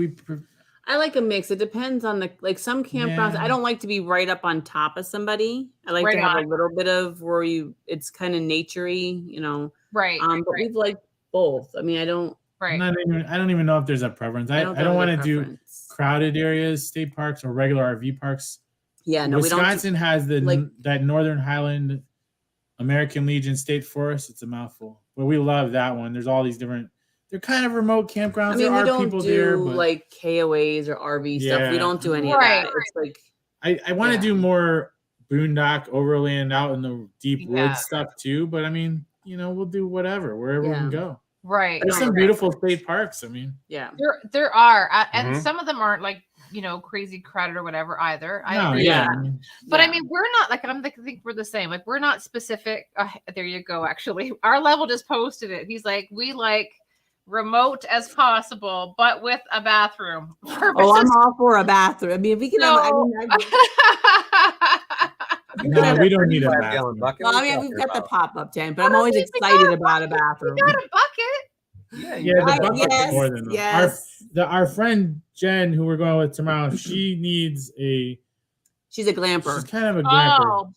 I like a mix. It depends on some campgrounds. I don't like to be right up on top of somebody. I like to have a little bit of where it's kind of naturey, Right. But we've liked both. I mean, I don't. Right. I don't even know if there's a preference. I don't want to do crowded areas, state parks, or regular RV parks. Yeah, no, Wisconsin has that Northern Highland American Legion State Forest. It's a mouthful, but we love that one. There's all these different. They're kind of remote campgrounds. I mean, there we are don't people do there, but like KOAs or RV stuff. We don't do any of that. It's like I want to do more boondock, overland, out in the deep woods stuff too. But I mean, we'll do whatever wherever we can go. Right. There's some beautiful state parks. I mean, there are, and some of them aren't like crazy crowded or whatever either. I mean, we're not like I think we're the same. Like we're not specific. There you go. Actually, our level just posted it. He's like, we like remote as possible, but with a bathroom. I'm all for a bathroom. I mean, if we can no, we don't need a bathroom. Well, I mean, we've got the pop-up tent, but I'm always excited about a bathroom. You got a bucket. Yeah, the bucket's more than our friend Jen, who we're going with tomorrow, she needs she's a glamper. She's kind of a glamper.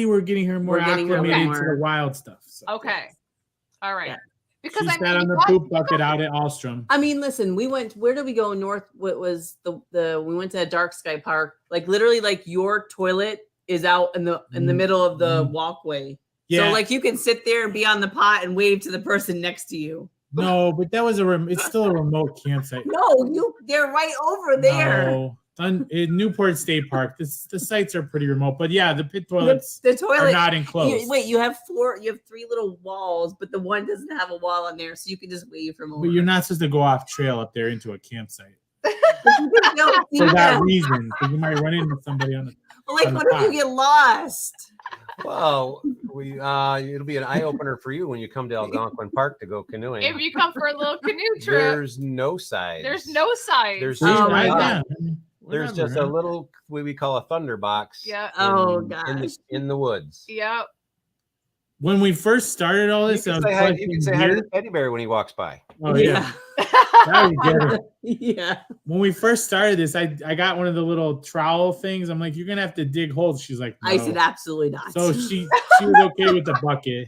We're getting her more acclimated to the wild stuff. So. Okay. All right. Yeah. Because she sat on the poop bucket out at Alstrom. I mean, listen, where did we go north? What was we went to a Dark Sky Park. Like literally, like your toilet is out in the middle of the walkway. Yeah. So you can sit there and be on the pot and wave to the person next to you. No, but that was it's still a remote campsite. No, they're right over there. No. In Newport State Park, the sites are pretty remote, but yeah, the pit toilets are not enclosed. You have 3 little walls, but the one doesn't have a wall on there, so you can just wave from over. But you're not supposed to go off trail up there into a campsite for that reason, because you might run into somebody on the. What if you get lost? Well, it'll be an eye opener for you when you come to Algonquin Park to go canoeing. If you come for a little canoe trip, there's no sides. There's no sides. There's just a little what we call a thunder box. Yeah. In the woods. Yeah. When we first started all this, you can say hi to the teddy bear when he walks by. Oh yeah. Yeah. When we first started this, I got one of the little trowel things. I'm like, you're gonna have to dig holes. She's like, no. I said absolutely not. So she was okay with the bucket.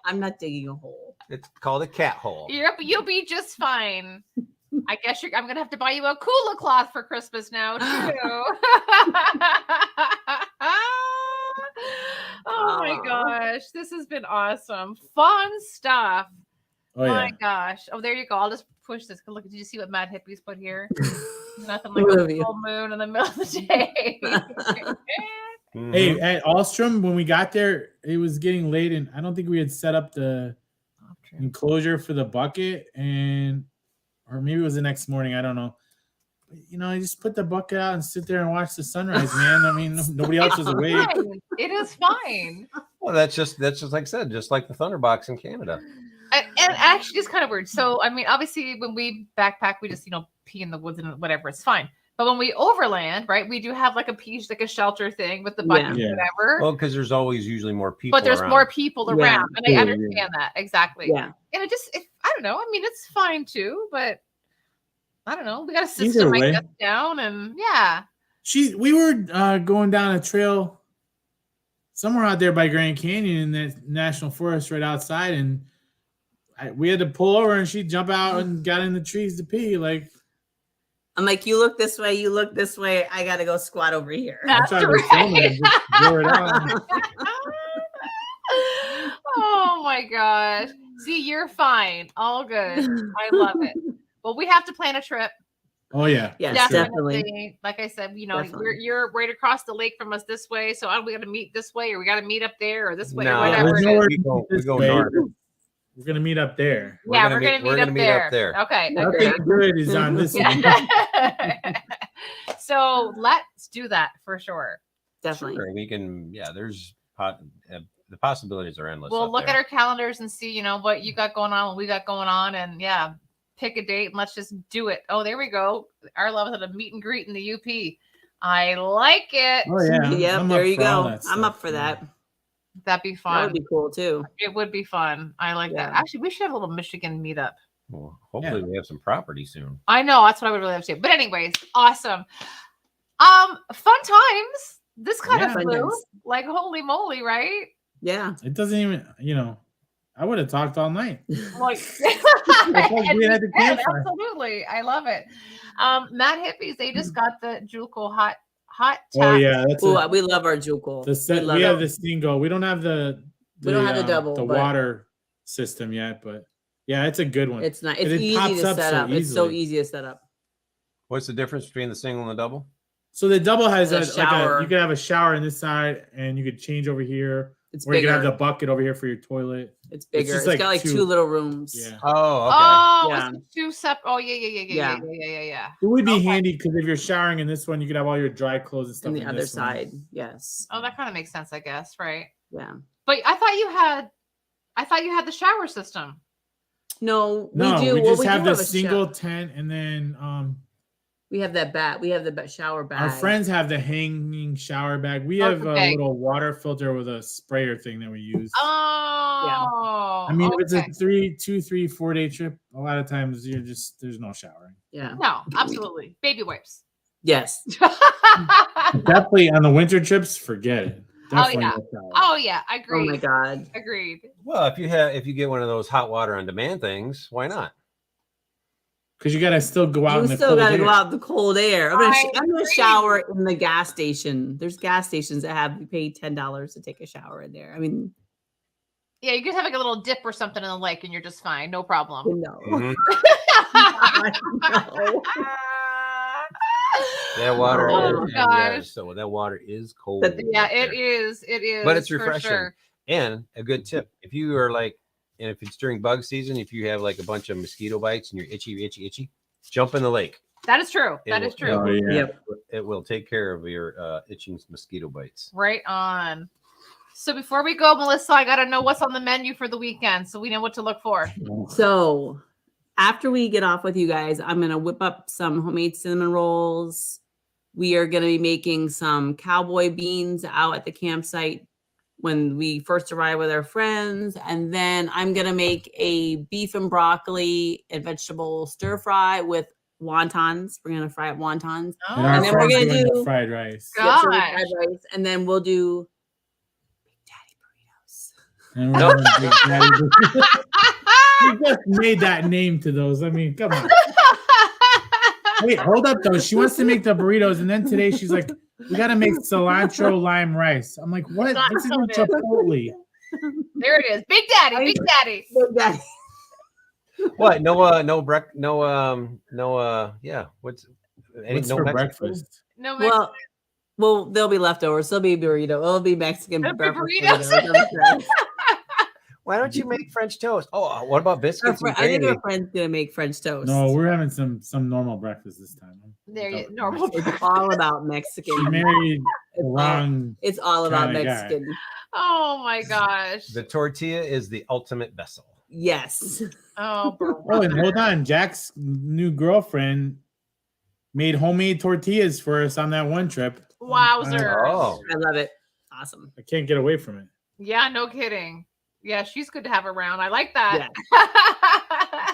I'm not digging a hole. It's called a cat hole. Yep, you'll be just fine. I guess I'm going to have to buy you a Kula cloth for Christmas now, too. Oh my gosh. This has been awesome. Fun stuff. Oh My yeah. gosh. Oh, there you go. I'll just push this. Look, did you see what Mad Hippies put here? Nothing like Love a you. full moon in the middle of the day. Hey, at Alstrom, when we got there, it was getting late, and I don't think we had set up the enclosure for the bucket, or maybe it was the next morning. I don't know. But, I just put the bucket out and sit there and watch the sunrise, man. I mean, nobody else was awake. Fine. It is fine. Well, that's just like I said, just like the Thunderbox in Canada. And actually, it's kind of weird. So, I mean, obviously, when we backpack, we just, pee in the woods and whatever. It's fine. But when we overland, right, we do have like a shelter thing with the bucket, Yeah. whatever. Well, because there's always usually more people. But there's around. more people around, and I Yeah. understand that exactly. Yeah. And I don't know. I mean, it's fine too, but I don't know. We got a system, way. I guess, down, and yeah. We were going down a trail somewhere out there by Grand Canyon in the national forest right outside, and we had to pull over, and she'd jump out and got in the trees to pee. Like, I'm like, you look this way, you look this way. I got to go squat over here. That's I tried to film it right. and just blur it out. Oh my gosh. See, you're fine. All good. I love it. Well, we have to plan a trip. Oh yeah, Yes, for sure. definitely. Like I said, Definitely. you're right across the lake from us this way. So we got to meet this way, or we got to meet up there, or this way, No, or whatever there's it nowhere is. we go way. north. We're gonna meet up there. We're Yeah, gonna we're gonna meet up there. Okay. Nothing good is on this one. So let's do that for sure. Definitely. Sure, we can. Yeah, there's the possibilities are endless. We'll up look there. at our calendars and see, what you got going on, what we got going on, and yeah, pick a date and let's just do it. Oh, there we go. Our love at a meet and greet in the UP. I like it. Oh yeah. Yep, I'm there up you for all go. that I'm stuff, up for that. That'd be That fun. would be cool too. It would be fun. I like that. Yeah. Actually, we should have a little Michigan meetup. Well, hopefully we have some property soon. I know, that's what I would really have to. But anyways, awesome. Fun times. This kind Yeah. of Fun flew. times. Like holy moly, right? Yeah. It doesn't even, I would have talked all night. Like we had the Yeah, campfire. absolutely. I love it. Mad Hippies, they just got the Juco hot Oh tap. yeah, that's Ooh, we love our Jucal. the set. love We have it. the single. We don't have the We don't have the double, the but- water system yet, but yeah, it's a good one. It's not. And It's it easy pops to up set so up. It's so easily. easy to set up. What's the difference between the single and the double? So the double has The like shower. you could have a shower on this side, and you could change over here, It's or you bigger. could have the bucket over here for your toilet. It's bigger. just It's like got like two- two little rooms. Yeah, Oh, okay. Oh, Yeah. it's two separate. Oh, yeah. it would be Okay. handy because if you're showering in this one, you could have all your dry clothes and stuff And the in other this one. side. Yes. Oh, that kind of makes sense, I guess, right? Yeah. But I thought you had the shower system. No, No, we do. we Well, just we have do the a single tent, and then We have that bat. We have the shower bag. our friends have the hanging shower bag. We Oh, have a okay. little water filter with a sprayer thing that we use. Oh, I mean, if it's okay. a 2, 3, 4 day trip, a lot of times there's no showering. Yeah. No, absolutely. Baby wipes. Yes. Definitely on the winter trips, forget it. Definitely yeah. no shower. Oh yeah, Oh agreed. my God. Agreed. Well, if you get one of those hot water on demand things, why not? Because you gotta still go out in You the still cold got to air. go out in the cold air. I'm I gonna agree. shower in the gas station. There's gas stations that have you pay $10 to take a shower in there. I mean, Yeah, you could have like a little dip or something in the lake, and you're just fine, no problem. no. Mhm. No. That water. Oh, is, yeah, gosh. so that water is cold. But Yeah, up there. it is. It is. But it's for refreshing. sure. And a good tip: if you are and if it's during bug season, if you have like a bunch of mosquito bites and you're itchy, jump in the lake. That is true. It That will- is true. Oh, yeah. Yep. It will take care of your itching mosquito bites. Right on. So before we go, Melissa, I gotta know what's on the menu for the weekend, so we know what to look for. So after we get off with you guys, I'm gonna whip up some homemade cinnamon rolls. We are gonna be making some cowboy beans out at the campsite when we first arrive with our friends. And then I'm gonna make a beef and broccoli and vegetable stir fry with wontons. We're gonna fry up wontons. And our And then we're friends gonna doing do- the fried rice. Go- Yep, so we Gosh. fried rice, and then we'll do Big Daddy burritos. And we're doing Big Daddy. You just made that name to those. I mean, come on. Wait, hold up though. She wants to make the burritos, and then today she's like, "We got to make cilantro lime rice." I'm like, "What? Not This is so a good. Chipotle." There it is. Big Daddy. Big Daddy. What? Yeah. What's What's no for Mexican? breakfast? No Mexican. Well, there'll be leftovers. There'll be burrito. It'll be Mexican There'll be breakfast burritos. I'm sure. Why don't you make French toast? Oh, what about biscuits and I think gravy? our friend's gonna make French toast. No, we're having some normal breakfast this time. There you normal. It's all about Mexican. She married the all- wrong. It's all about kinda guy. Mexican. Oh my gosh. The tortilla is the ultimate vessel. Yes. Oh, Oh, and hold on, Jack's new girlfriend made homemade tortillas for us on that one trip. wowzer. Oh, I love it. Awesome. I can't get away from it. Yeah, no kidding. Yeah, she's good to have around. I like that.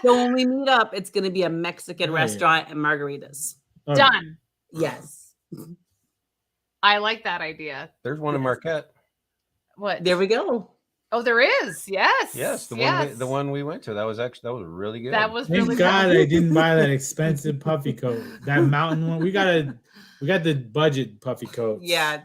So when we meet up, it's gonna be a Mexican Right. restaurant and margaritas. Oh, Done. Yes. I like that idea. there's one in Marquette. What? There we go. Oh, there is. Yes. Yes, yes. the one we went to. That was really good. That was Thank really God good. I didn't buy that expensive puffy coat. That mountain one. We got the budget puffy coat. Yeah.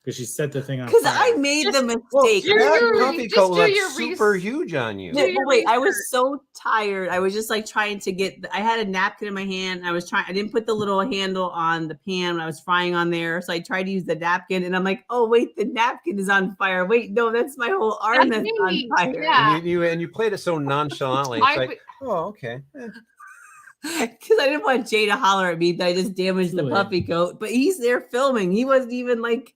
Because she set the thing on Because fire. I made the Well, mistake. you're- that you're- coffee just coat do looked your super huge on you. Do your Wait, I was research. so tired. I was just like trying to I had a napkin in my hand. I didn't put the little handle on the pan when I was frying on there. So I tried to use the napkin and I'm like, oh, wait, the napkin is on fire. Wait, no, that's my whole arm that's on me. fire. Yeah. And you played it so nonchalantly. It's I like, would- oh, okay. Because I didn't want Jay to holler at me that I just damaged the Really? puffy coat. But he's there filming. He wasn't even like,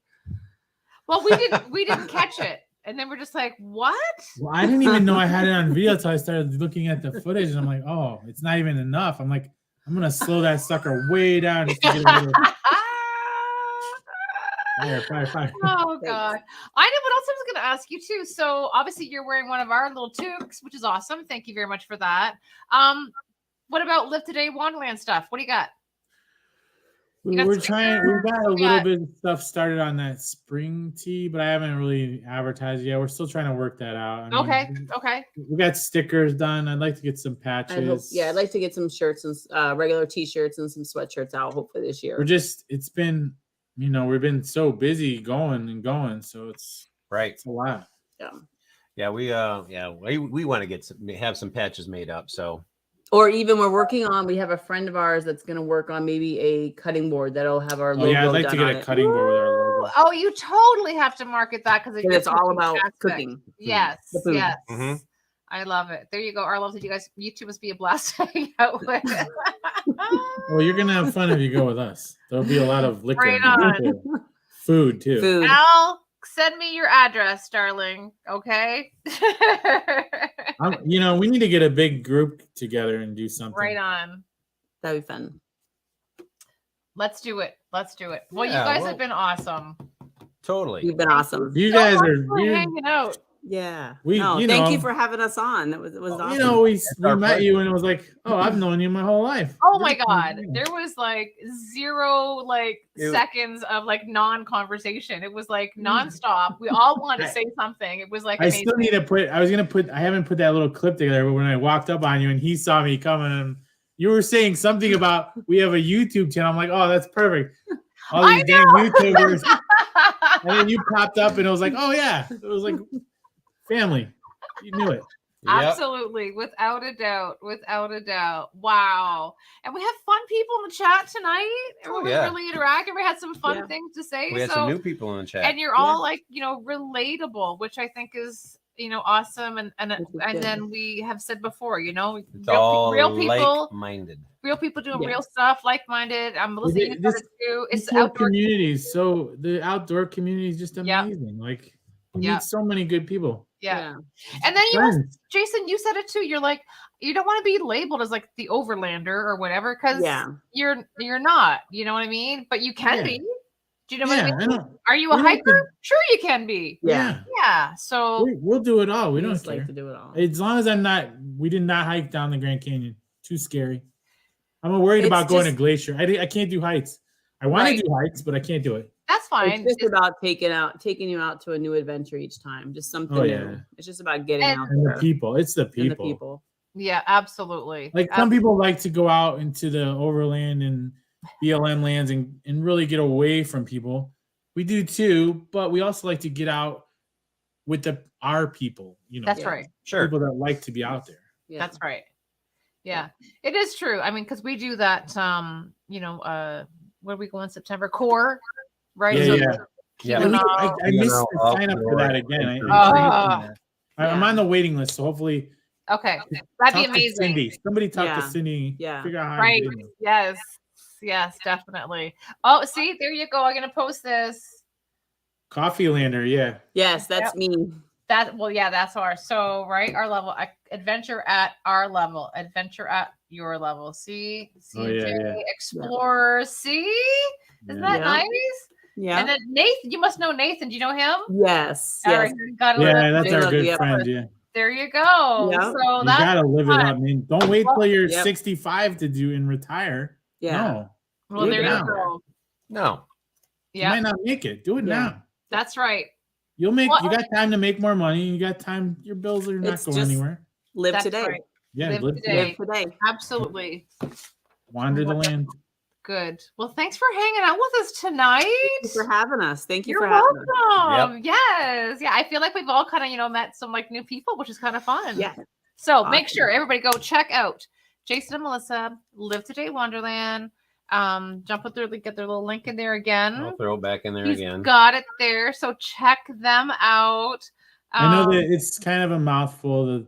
Well, we didn't catch it. And then we're just like, what? Well, I didn't even know I had it on video until I started looking at the footage, and I'm like, oh, it's not even enough. I'm like, I'm gonna slow that sucker way down just to get a little fire. Oh god. I know what else I was going to ask you too. So obviously you're wearing one of our little toques, which is awesome. Thank you very much for that. What about Live Today Wanderland stuff? What do you got? You got We're stickers? trying. We've got a We little got- bit of stuff started on that spring tee, but I haven't really advertised yet. We're still trying to work that out. I mean, Okay. We got stickers done. I'd like to get some I'd patches. like to get some shirts and regular t-shirts and some sweatshirts out hopefully this year. It's been, we've been so busy going, so it's Right. a lot. Yeah, we want to have some patches made up. So Or even we have a friend of ours that's going to work on maybe a cutting board that'll have our Oh logo yeah, I'd like to done get on a it. cutting board with our logo. Oh, you totally have to market that because And it's all about cooking. Yes. The food. Yes. Mhm. I love it. There you go. Our love that you two must be a blast to hang out with. Well, you're gonna have fun if you go with us. There'll be a lot of liquor, Right and on. too. Food too. Food. Al, send me your address, darling. Okay. We need to get a big group together and do something. Right on. That'd be fun. Let's do it. Well, Yeah, you guys well- have been awesome. totally. You've been awesome. You So guys much are. for hanging out. Yeah. You thank know- you for having us on. It was awesome. We our met you pleasure. and it was like, oh, I've known you my whole life. Oh my You're- god. yeah. There was like zero It- seconds of like non-conversation. It was like nonstop. We all wanted to say something. It was like I amazing. still need to put. I haven't put that little clip together. But when I walked up on you and he saw me coming, and you were saying something about we have a YouTube channel. I'm like, oh, that's perfect. All I these damn YouTubers. And then you popped up and it was like, oh yeah, it was like family. You knew it. Yep. Absolutely, without a doubt. Wow. And we have fun people in the chat tonight. Everyone yeah. really interactive. We had some fun Yeah. things to say. We had some new people in the chat. and you're all like, relatable, which I think is, awesome. And good. then we have said before, It's all real people, like-minded. doing Yeah. real stuff, like-minded. I'm listening to This- it too. It's This whole outdoor. community. So the outdoor community is just Yeah. amazing. Like we Yeah. meet so many good people. Yeah. And then you also, Friends. Jason, you said it too. You're like, you don't want to be labeled as like the overlander or whatever, because Yeah. you're not. You know what I mean? But you can Yeah. be. Do you know what I Yeah, mean? I know. Are you a we like hiker? Sure, you can be. Yeah. Yeah. So We'll do it all. We We don't just care. like to do it all. As long as we did not hike down the Grand Canyon. Too scary. I'm worried It's about going to just- Glacier. I can't do heights. I want Right. to do heights, but I can't do it. that's fine. It's just about taking you out to a new adventure each time. Just something Oh, new. yeah. It's just about getting And- out And there. the people. It's the And the people. people. Yeah, absolutely. Like some people like to go out into the overland and BLM lands and really get away from people. We do too, but we also like to get out with our people, That's Yeah. right. Sure. people that like to be out there. Yeah. That's right. Yeah, it is true. I mean, because we do that. Where we go in September? Core, right? Yeah, So yeah. Yeah. And Keweenaw. I missed the Outdoor sign up for that again. Ah. I'm on the waiting list, so hopefully Okay, that'd be talk to amazing. Cindy. Somebody talk to Yeah. Cindy. Yeah. Figure out how Right. to get in there. Yes, definitely. Oh, see, there you go. I'm gonna post this. Coffee Lander, yeah. Yes, that's me. That's ours. So, right, our level, adventure at our level, adventure at your level. See, Oh, yeah, CJ yeah. Explorers. See, isn't Yeah. that Yeah. nice? Yeah. And then Nathan, you must know Nathan. Do you know him? Yes. All Yes. right, you gotta Yeah, live that's it our up. good Yep. friend. Yeah, There you go. Yep. So you that's gotta live it fun. up, man. Don't wait till you're Yep. 65 to do and retire. Yeah. No, Well, do it there now. you go. No. You Yeah, might not make it. Do it Yeah. now. that's right. You'll make. Well- You got time to make more money. You got time. Your bills are not It's going just- anywhere. Live That's today. right. Yeah, live live today. Live today. Absolutely. wander the land. Good. Well, thanks for hanging out with us tonight. Thank you for having us. Thank you You're for having us. welcome. Yes. Yeah. I feel like we've all kind of, met some like new people, which is kind of fun. Yeah. So make Awesome. sure everybody go check out Jason and Melissa, Live Today Wanderland. Jump with get their little link in there again. I'll throw it back in there He's again. got it there. So check them out. I know that it's kind of a mouthful.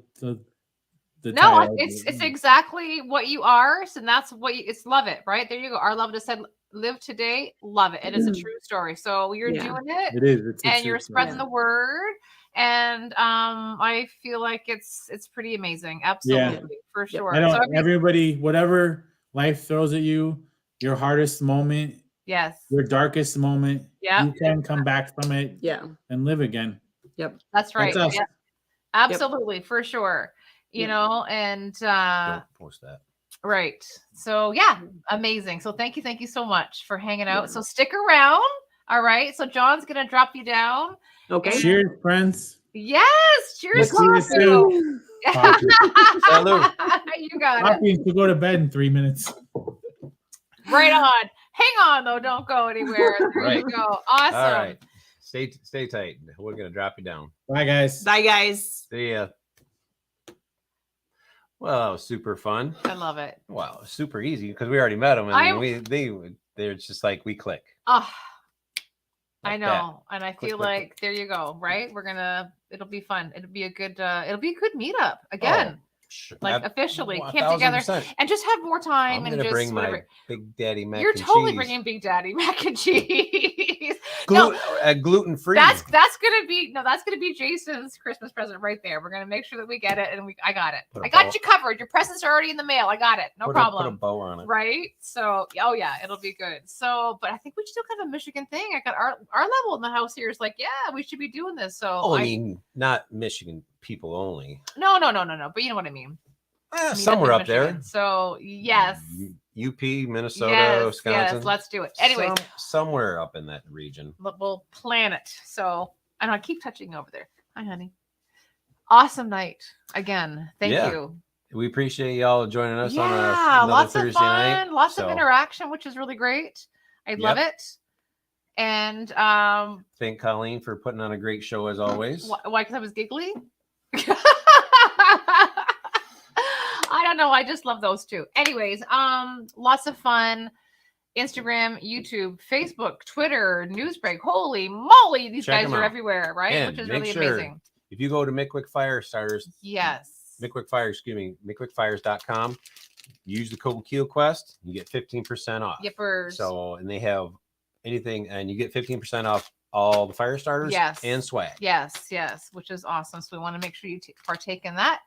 The No, title, it's exactly what you are. So that's what it's love it, right? There you go. Our love just said live today, love it. It is a true story. So you're Yeah. doing it. It is. It's a And true you're story. spreading the word. And I feel like it's pretty amazing. Absolutely, for sure. I don't. So Everybody, whatever life throws at you, your hardest moment, yes, your darkest moment, Yeah. you can come back from it Yeah. and live again. Yep. that's right. That's us. Yeah, absolutely, for sure. You Yep. know, and Don't post that. right. So yeah, amazing. So thank you so much for hanging out. So stick around. All right. So John's gonna drop you down. Okay. Cheers, friends. Yes. Cheers. We'll see you coffee. Coffee. Salud. You got it. Coffee to go to bed in 3 minutes. Right on. Hang on though. Don't go anywhere. There Right. you go. Awesome. All right. Stay tight. We're gonna drop you down. Bye, guys. Bye, guys. See ya. Well, that was super fun. I love it. Wow, super easy because we already met them, and they're just like we click. Oh, I Like know. And I Click, feel click, like click. there you go. Right. It'll be fun. It'll be a good meetup again. Sure. Like officially Well, camp together 1000%. and just have more time I'm and gonna just bring whatever. my Big Daddy mac You're and totally cheese. bringing Big Daddy mac and cheese. No, Gluten free. that's gonna be Jason's Christmas present right there. We're gonna make sure that we get it, and I got it. Put a I got bow- you covered. Your presents are already in the mail. I got it. No Put problem. a bow on it. Right. So, oh yeah, it'll be good. So, but I think we still have a Michigan thing. I got our level in the house here is like, yeah, we should be doing this. So, Oh, I mean, not Michigan people only. no. But you know what I mean. Meet Somewhere in up there. Michigan. So, yes. UP, Minnesota, Yes, Wisconsin. yes, let's do it. Anyways, somewhere up in that region. we'll plan it. So, and I keep touching over there. Hi, honey. Awesome night again. Thank Yeah. you. We appreciate y'all joining us on Yeah, another lots Thursday of fun, night. lots of So, interaction, which is really great. I love Yep. it. And Thank Colleen for putting on a great show as always. why? Because I was giggly. I don't know. I just love those two. Anyways, lots of fun. Instagram, YouTube, Facebook, Twitter, Newsbreak. Holy moly, these Check guys them are out. everywhere, right? And Which is make really sure- amazing. If you go to McQuick Fire Starters, Yes. McQuickFires.com, use the code KeelQuest, you get 15% off. Yippers. So, and they have anything, and you get 15% off all the fire starters Yes. and swag. Yes, which is awesome. So we want to make sure you partake in that.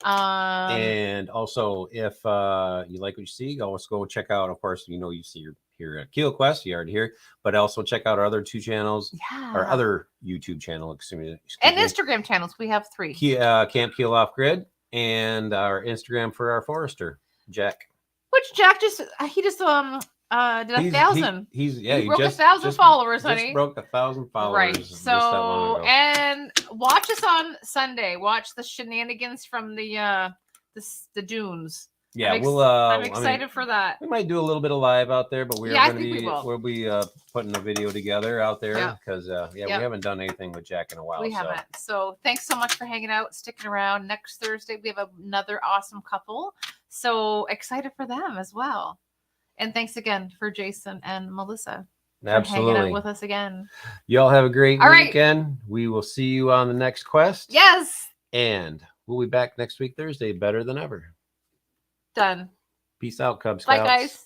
And also, if you like what you see, also go check out, of course, you see you're here at KeelQuest, you already here, but also check out our other two channels, Yeah. our other YouTube channel, excuse me, and Instagram channels. We have 3. Camp Keel Off Grid, and our Instagram for our forester, Jack. Which Jack just did 1,000. He broke 1,000 followers, just honey. broke 1,000 followers. Right. just that long So, ago. and watch us on Sunday. Watch the shenanigans from the the dunes. Yeah, I'm we'll. I'm I mean, excited for that. we might do a little bit of live out there, but Yeah, I think we will. we'll be putting a video together out there Yeah. because we Yep. haven't done anything with Jack in a while. We haven't. So thanks so much for hanging out, sticking around. Next Thursday we have another awesome couple. So excited for them as well. And thanks again for Jason and Melissa for hanging Absolutely. out with us again. Y'all have a great All right. weekend. We will see you on the next quest. Yes. And we'll be back next week, Thursday, better than ever. Done. Peace out, Cub Bye, Scouts. guys.